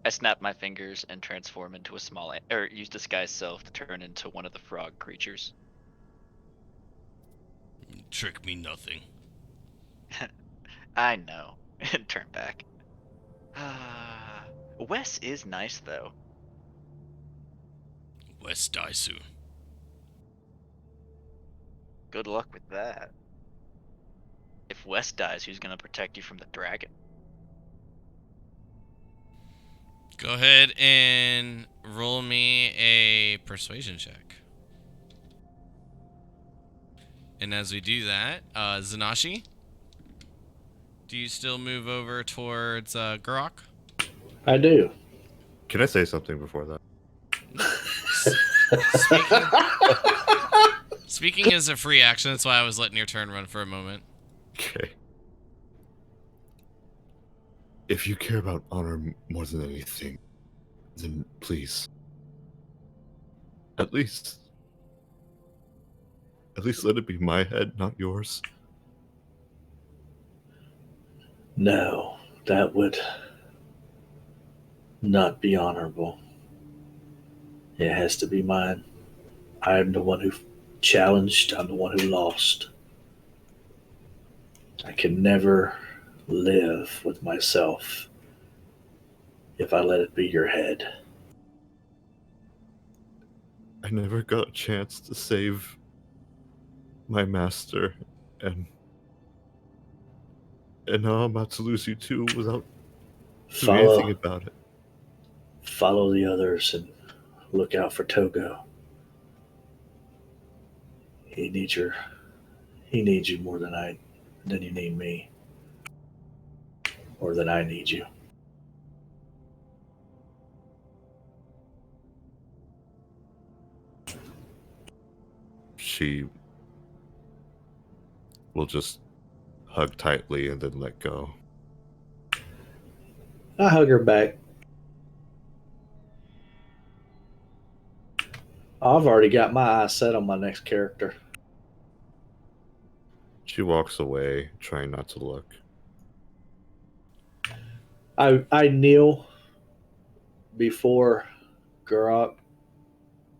I snap my fingers and transform into a small, or use disguise self to turn into one of the frog creatures. Trick me nothing. I know. and turn back. Wes is nice though. West Daisu. Good luck with that. If Wes dies, who's gonna protect you from the dragon? Go ahead and roll me a persuasion check. And as we do that, Zanashi, do you still move over towards Gurok? I do. Can I say something before that? Speaking is a free action, that's why I was letting your turn run for a moment. Okay. If you care about honor more than anything, then please, at least let it be my head, not yours. No, that would not be honorable. It has to be mine. I am the one who challenged. I'm the one who lost. I can never live with myself if I let it be your head. I never got a chance to save my master, and now I'm about to lose you too without doing anything about it. Follow the others and look out for Togo. He needs you more than you need me. Or than I need you. She will just hug tightly and then let go. I hug her back. I've already got my eyes set on my next character. She walks away, trying not to look. I kneel before Gurok,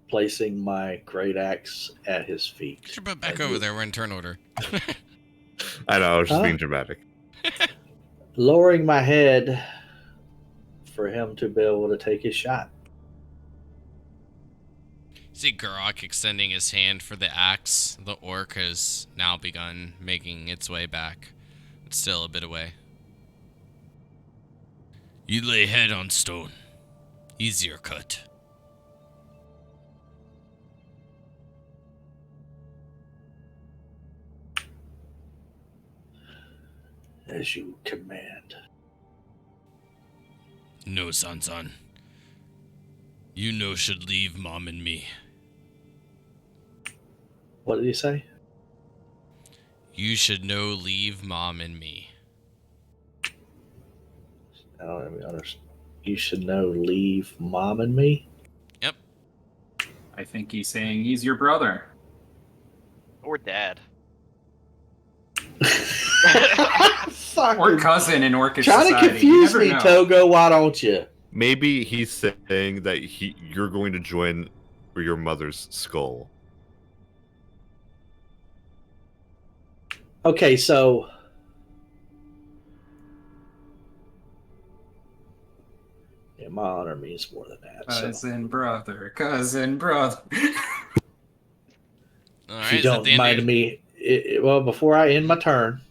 placing my great axe at his feet. Get your butt back over there. We're in turn order. I know, I was just being dramatic. Lowering my head for him to be able to take his shot. See Gurok extending his hand for the axe. The orc has now begun making its way back. It's still a bit away. You lay head on stone. Easier cut. As you command. No, Sansan. You know should leave Mom and me. What did he say? You should know leave Mom and me. I don't even understand. You should know leave Mom and me? Yep. I think he's saying he's your brother. Or dad. Or cousin in Orcish Trying society. to confuse You me, never know. Togo. Why don't you? Maybe he's saying that you're going to join your mother's skull. Okay, so yeah, my honor means more than that. So. Cousin brother, cousin brother. All If right. you don't mind me, well, before I end my turn,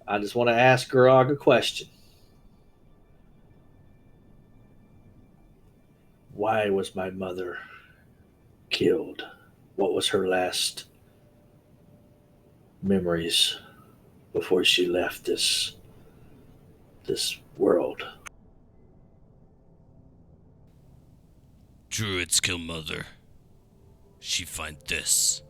I just want to ask Gurog a question. Why was my mother killed? What was her last memories before she left this world? Druids kill mother. She find this.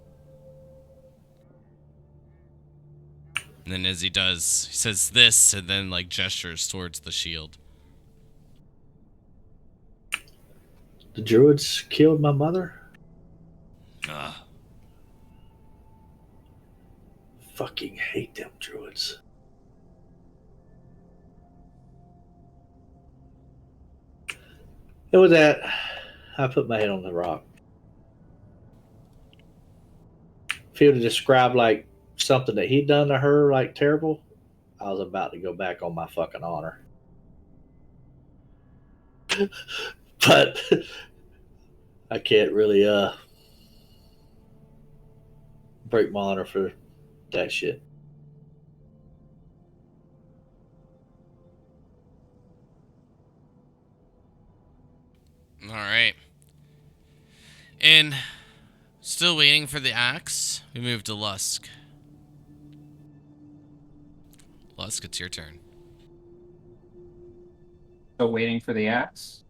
And then as he does, he says this and then like gestures towards the shield. The druids killed my mother? Ah. Fucking hate them druids. And with that, I put my head on the rock. If he would have described like something that he'd done to her, like terrible, I was about to go back on my fucking honor. But I can't really break my honor for that shit. All right. And still waiting for the axe, we move to Lusk. Lusk, it's your turn. Still waiting for the axe.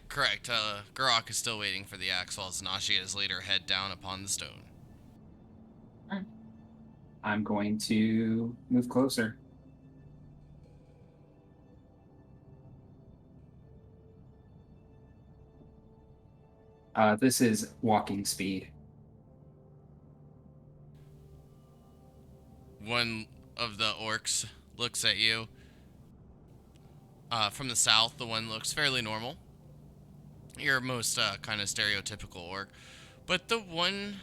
Correct. Gurok is still waiting for the axe while Zanashi has laid her head down upon the stone. I'm going to move closer. This is walking speed. One of the orcs looks at you. From the south, the one looks fairly normal. Your most kind of stereotypical orc. But the one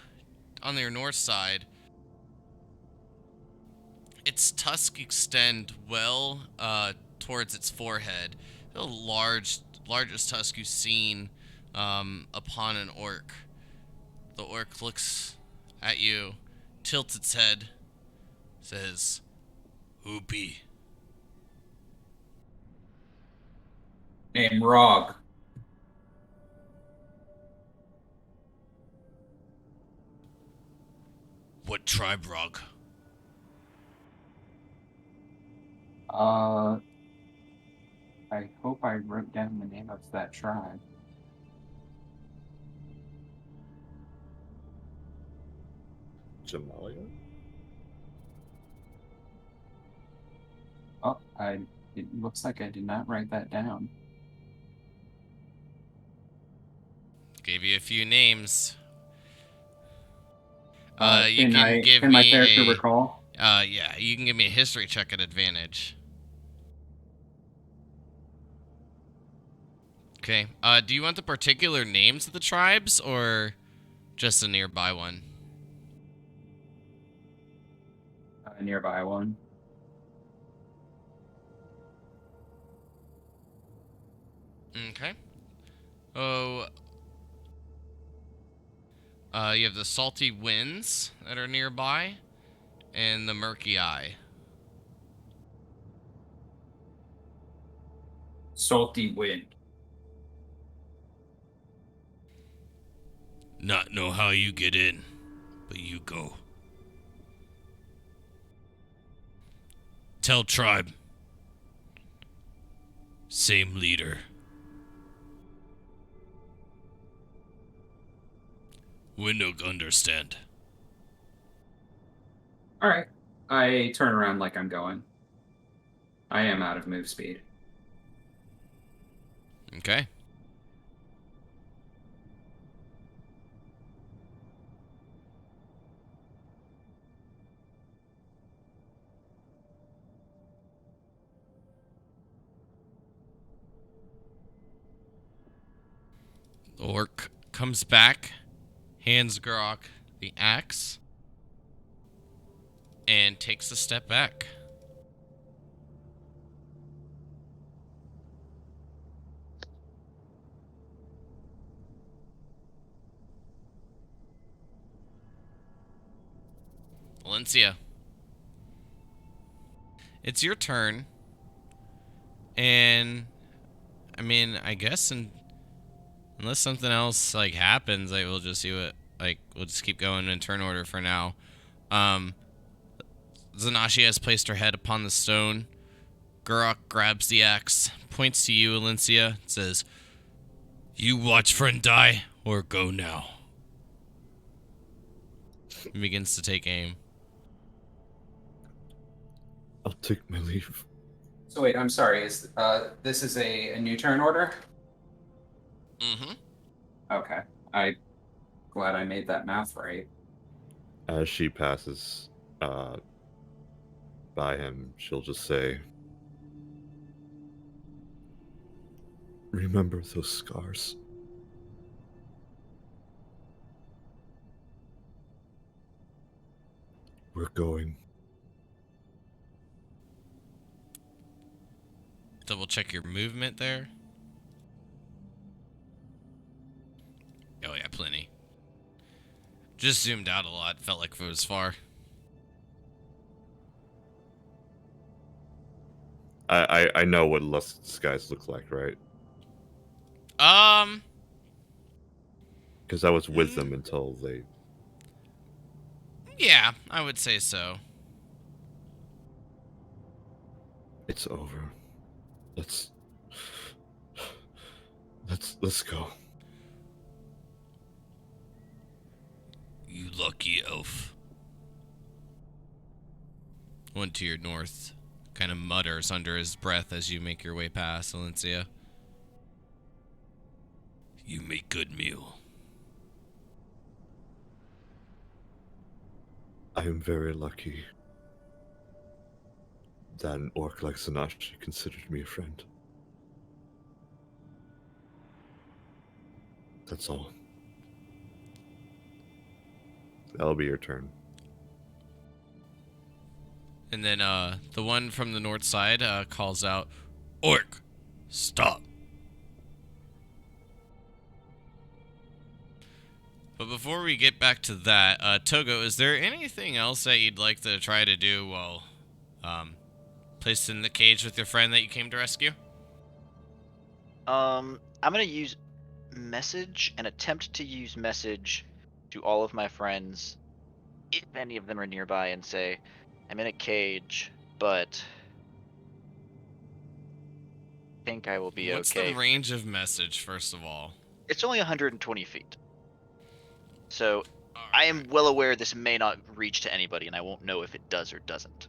on your north side, its tusks extend well towards its forehead. The largest tusk you've seen upon an orc. The orc looks at you, tilts its head, says, "Who be?" Name Rog. What tribe, Rog? I hope I wrote down the name of that tribe. Jamalia? Oh, it looks like I did not write that down. Gave you a few names. You Can can give my me character a recall? yeah, you can give me a history check at advantage. Okay. Do you want the particular names of the tribes or just a nearby one? A nearby one. Okay. Oh, you have the Salty Winds that are nearby, and the Murky Eye. Salty Wind. Not know how you get in, but you go. Tell tribe. Same leader. Window understand. All right. I turn around like I'm going. I am out of move speed. Okay. The orc comes back, hands Grok the axe, and takes a step back. Valencia. It's your turn. And I mean, I guess unless something else like happens, like we'll just see what we'll just keep going in turn order for now. Zanashi has placed her head upon the stone. Gurok grabs the axe, points to you, Valencia, says, "You watch friend die or go now." He begins to take aim. I'll take my leave. So wait, I'm sorry. Is this is a new turn order? Mm-hmm. Okay. I'm glad I made that math right. As she passes by him, she'll just say, "Remember those scars?" We're going. Double check your movement there. Oh yeah, plenty. Just zoomed out a lot. Felt like it was far. I know what Lust's skies look like, right? Because I was with them until they... Yeah, I would say so. It's over. Let's go. You lucky elf. One to your north kind of mutters under his breath as you make your way past Valencia. You make good meal. I am very lucky that an orc like Sanashi considered me a friend. That's all. That'll be your turn. And then the one from the north side calls out, Orc, stop. But before we get back to that, Togo, is there anything else that you'd like to try to do while placed in the cage with your friend that you came to rescue? I'm gonna use message and attempt to use message to all of my friends, if any of them are nearby, and say, I'm in a cage, but I think I will be What's okay. the range of message, first of all? It's only 120 feet. So I Alright. am well aware this may not reach to anybody, and I won't know if it does or doesn't.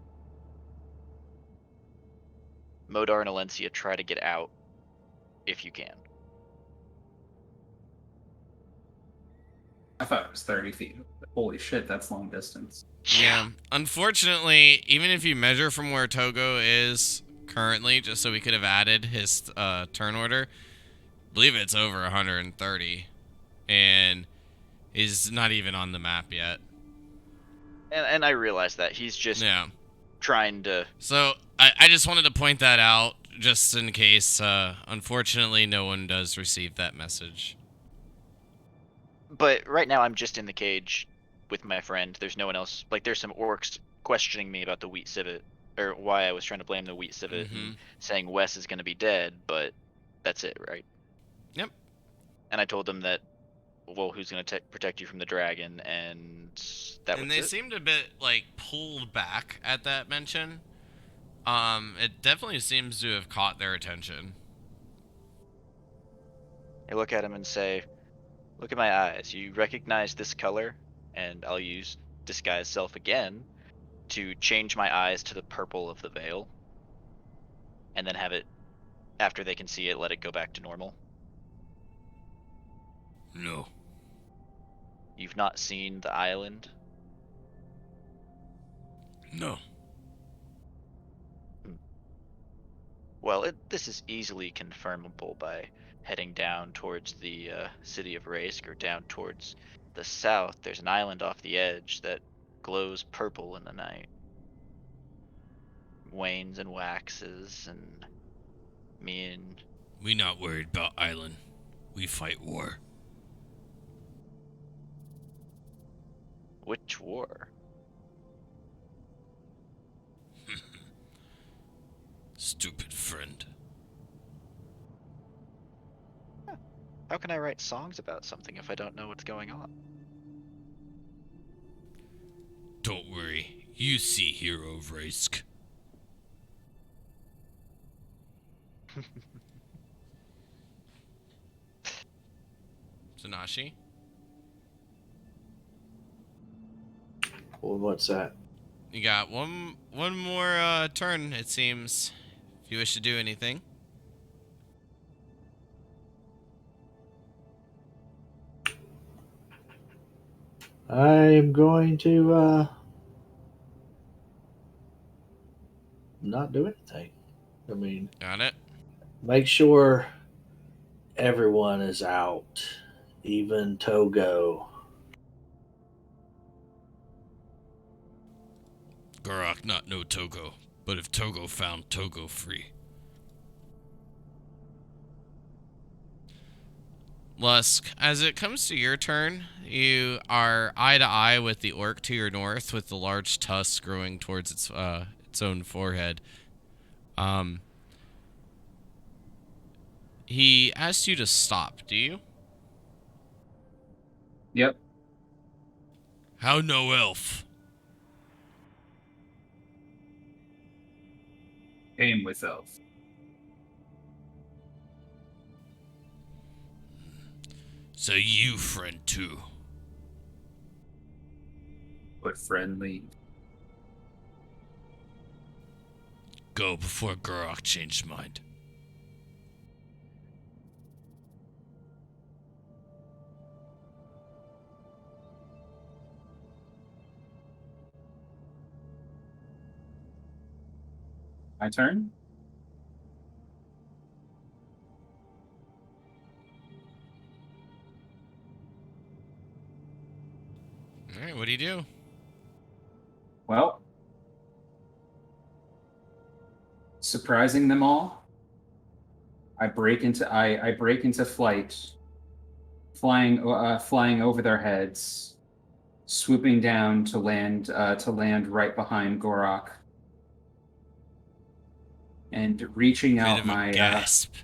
Modar and Alencia, try to get out if you can. I thought it was 30 feet. Holy shit, that's long distance. Yeah. Unfortunately, even if you measure from where Togo is currently, just so we could have added his turn order, I believe it's over 130. And he's not even on the map yet. And I realize that. He's just trying to... So, I just wanted to point that out, just in case. Unfortunately, no one does receive that message. But right now I'm just in the cage with my friend. There's no one else. Like, there's some orcs questioning me about the wheat civet, or why I was trying to blame the wheat civet, and saying Wes is going to be dead, but that's it, right? Yep. And I told them that, well, who's going to protect you from the dragon, and that was it. And they seemed a bit, like, pulled back at that mention. It definitely seems to have caught their attention. I look at him and say, look at my eyes. You recognize this color? And I'll use disguise self again to change my eyes to the purple of the veil. And then have it, after they can see it, let it go back to normal. No. You've not seen the island? No. Well, this is easily confirmable by heading down towards the city of Raisk, or down towards the south. There's an island off the edge that glows purple in the night. Wanes and waxes, and me and... We not worried about island. We fight war. Which war? Stupid friend. How can I write songs about something if I don't know what's going on? Don't worry. You see Hero Vraisk. Sanashi? Well, what's that? You got one more turn, it seems, if you wish to do anything. I'm going to not do anything. I mean, Got it? make sure everyone is out, even Togo. Gurok not know Togo, but if Togo found Togo free. Lusk, as it comes to your turn, you are eye to eye with the orc to your north with the large tusks growing towards its own forehead. He asks you to stop, do you? Yep. How no elf? Came with elf. So you friend too. But friendly. Go before Gurok changed mind. My turn? Alright, what do you do? Well, surprising them all, I break into flight, flying over their heads, swooping down to land right behind Gorok, and reaching Bit out of a my gasp.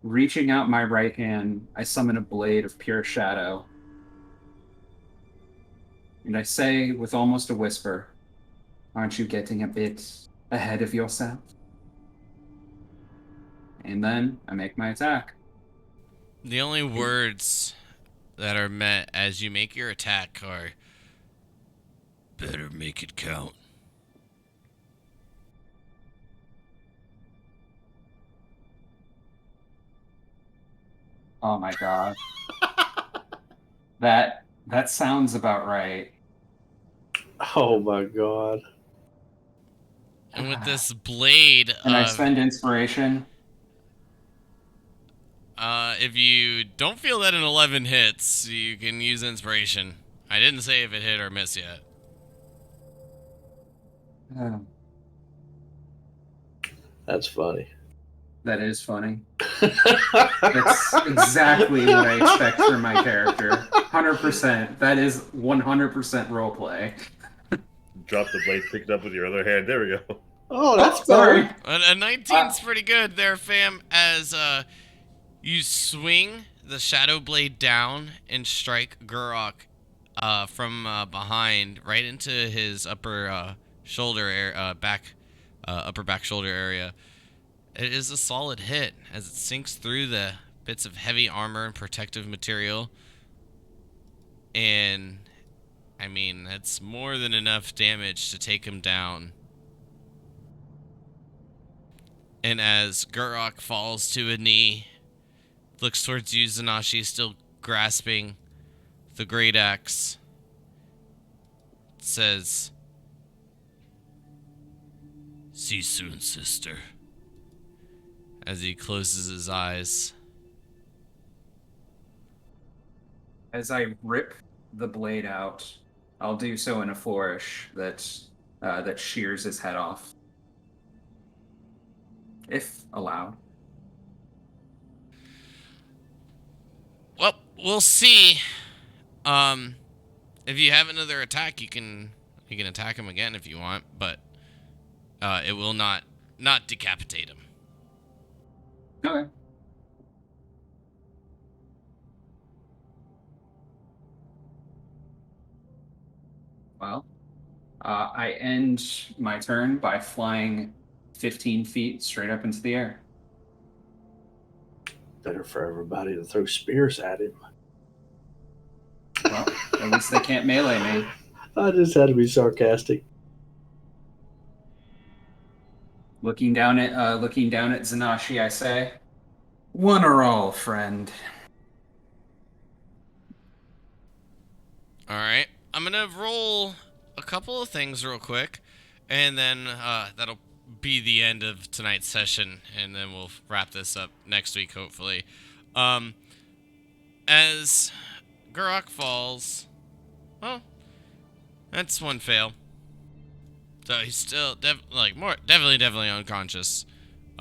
reaching out my right hand, I summon a blade of pure shadow, and I say with almost a whisper, "Aren't you getting a bit ahead of yourself?" And then I make my attack. The only words that are met as you make your attack are, better make it count. Oh my god. That sounds about right. Oh my god. And with this blade And I of... spend inspiration. if you don't feel that an 11 hits, you can use inspiration. I didn't say if it hit or miss yet. That's funny. That is funny. That's exactly what I expect from my character. 100%. That is 100% roleplay. Drop the blade, pick it up with your other hand. There we go. Oh, that's Sorry. sorry. A 19's pretty good there, fam, as you swing the shadow blade down and strike Gurok from behind right into his upper back shoulder area. It is a solid hit as it sinks through the bits of heavy armor and protective material. And, I mean, that's more than enough damage to take him down. And as Gurok falls to a knee, looks towards you, Zanashi, still grasping the great axe, says, "See you soon, sister," as he closes his eyes. As I rip the blade out, I'll do so in a flourish that shears his head off, if allowed. Well, we'll see. If you have another attack, you can attack him again if you want, but it will not decapitate him. Okay. Well, I end my turn by flying 15 feet straight up into the air. Better for everybody to throw spears at him. Well, at least they can't melee me. I just had to be sarcastic. Looking down at Zanashi, I say, "One or all, friend." All right, I'm gonna roll a couple of things real quick, and then that'll be the end of tonight's session, and then we'll wrap this up next week, hopefully. As Gurok falls, well, that's one fail. So he's still definitely unconscious.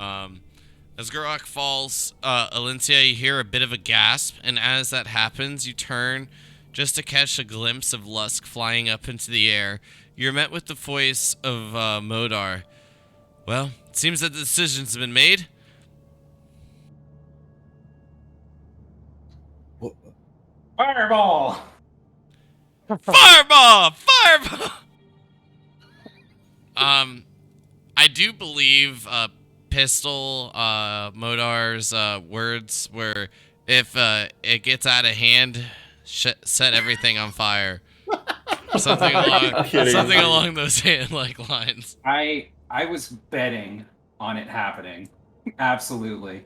As Gurok falls, Alencia, you hear a bit of a gasp, and as that happens, you turn just to catch a glimpse of Lusk flying up into the air. You're met with the voice of Modar. Well, it seems that the decision's been made. Fireball! Fireball! Fireball! I do believe Pistol Modar's words were, if it gets out of hand, set everything on fire. Something along those lines. I was betting on it happening. Absolutely.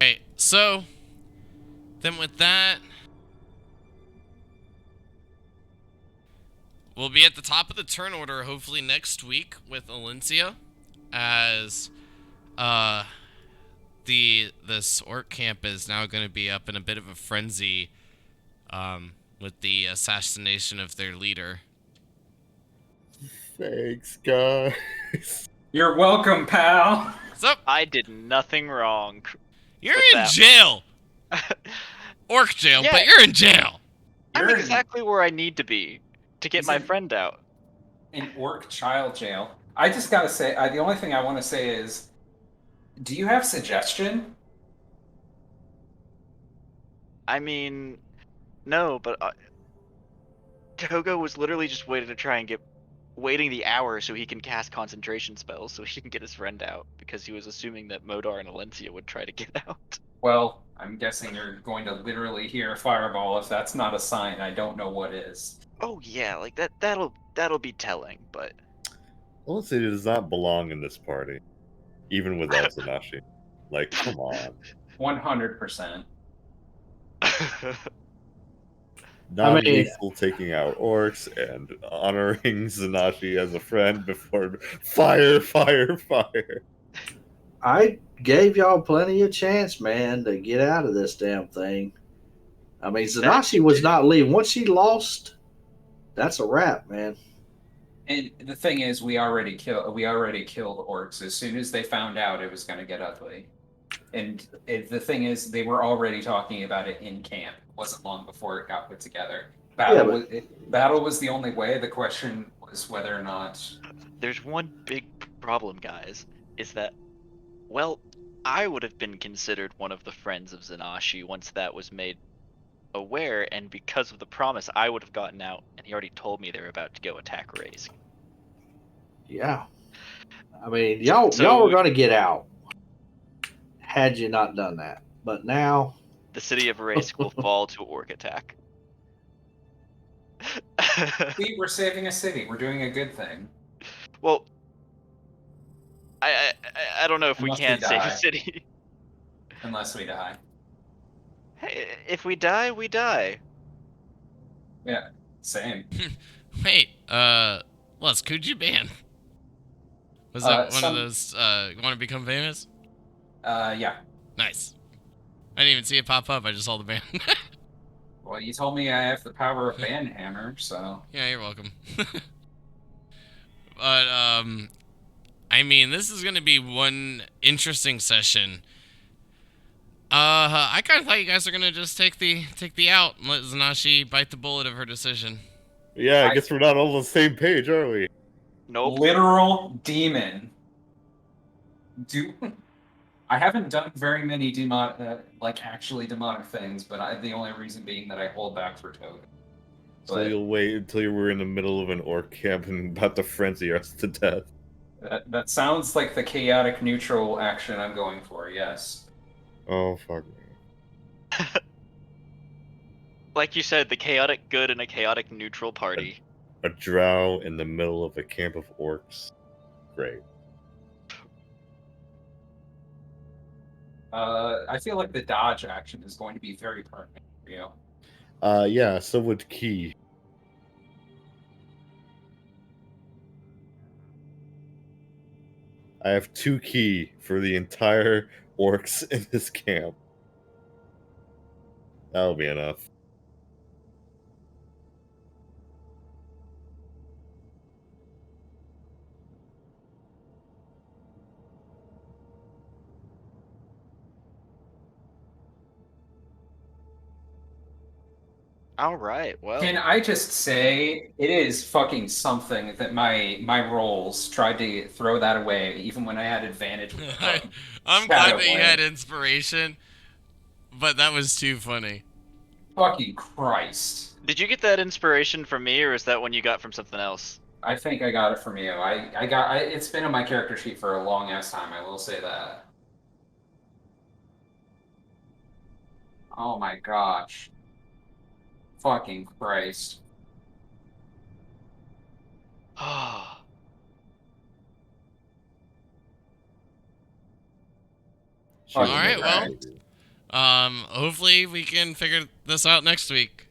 Okay, so then with that, we'll be at the top of the turn order hopefully next week with Alencia, as this orc camp is now going to be up in a bit of a frenzy with the assassination of their leader. Thanks, guys. You're welcome, pal. So I did nothing wrong. you're with in that. jail, orc jail, Yeah. but you're in jail. I'm You're exactly where I need to be to get He's my in- friend out. in orc child jail. I just gotta say, the only thing I want to say is, do you have suggestion? I mean, no, but Togo was literally just waiting the hour so he can cast concentration spells so he can get his friend out, because he was assuming that Modar and Alencia would try to get out. Well, I'm guessing you're going to literally hear a fireball. If that's not a sign, I don't know what is. Oh yeah, like that'll be telling, but Felicity does not belong in this party, even without Zanashi. Like, come on. 100%. Non-lethal taking out orcs and honoring Zanashi as a friend before fire. I gave y'all plenty of chance, man, to get out of this damn thing. I mean, Zanashi was not leaving. Once she lost, that's a wrap, man. And the thing is, we already killed orcs. As soon as they found out, it was going to get ugly. And the thing is, they were already talking about it in camp. It wasn't long before it got put together. Battle was the only way. The question was whether or not. There's one big problem, guys, is that, well, I would have been considered one of the friends of Zanashi once that was made aware, and because of the promise, I would have gotten out, and he already told me they were about to go attack Raisk. Yeah. I mean, y'all were going to get out had you not done that. But now the city of Raisk will fall to orc attack. See, we're saving a city. We're doing a good thing. Well, I don't know if Unless we can we save die. a city. Unless we die. Hey, if we die, we die. Yeah, same. Wait, Lusk, who'd you ban? Was that one of those want to become famous? Yeah. Nice. I didn't even see it pop up. I just saw the ban. Well, you told me I have the power of Banhammer, so. Yeah, you're welcome. But I mean, this is gonna be one interesting session. I kind of thought you guys are gonna just take the out and let Zanashi bite the bullet of her decision. Yeah, I guess we're not all on the same page, are we? Nope. Literal demon. I haven't done very many actually demonic things, but the only reason being that I hold back for Toga. So you'll wait until you were in the middle of an orc camp and about to frenzy us to death. That sounds like the chaotic neutral action I'm going for, yes. Oh, fuck me. Like you said, the chaotic good and a chaotic neutral party. A drow in the middle of a camp of orcs. Great. I feel like the dodge action is going to be very pertinent for you. Yeah, so would Key. I have 2 Key for the entire orcs in this camp. That'll be enough. All right. Well, Can I just say it is fucking something that my rolls tried to throw that away, even when I had advantage. With I'm glad Shadow that you Blade. had inspiration, but that was too funny. Fucking Christ! did you get that inspiration from me, or is that one you got from something else? I think I got it from you. It's been on my character sheet for a long ass time. I will say that. Oh my gosh! Fucking Christ! Oh. She will All right, never well. forgive you. Hopefully we can figure this out next week.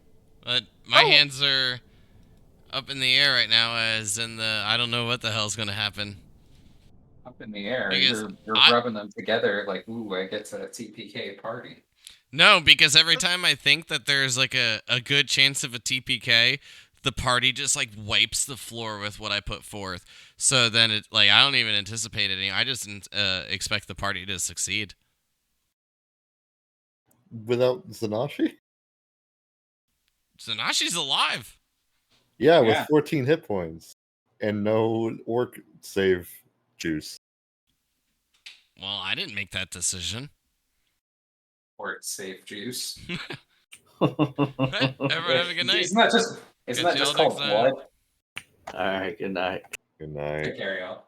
But my hands are up in the air right now, as in I don't know what the hell's gonna happen. Up in the air. Because You're rubbing them together like, ooh, I get to a TPK party. No, because every time I think that there's like a good chance of a TPK, the party just like wipes the floor with what I put forth. So then it like I don't even anticipate any. I just expect the party to succeed. Without Zanashi? Zanashi's alive. Yeah, with Yeah. 14 hit points and no orc save juice. Well, I didn't make that decision. Or it's safe juice. Everyone have a good night. Isn't that just Catch called y'all next time. blood? All right, good night. Good night. Take care, y'all.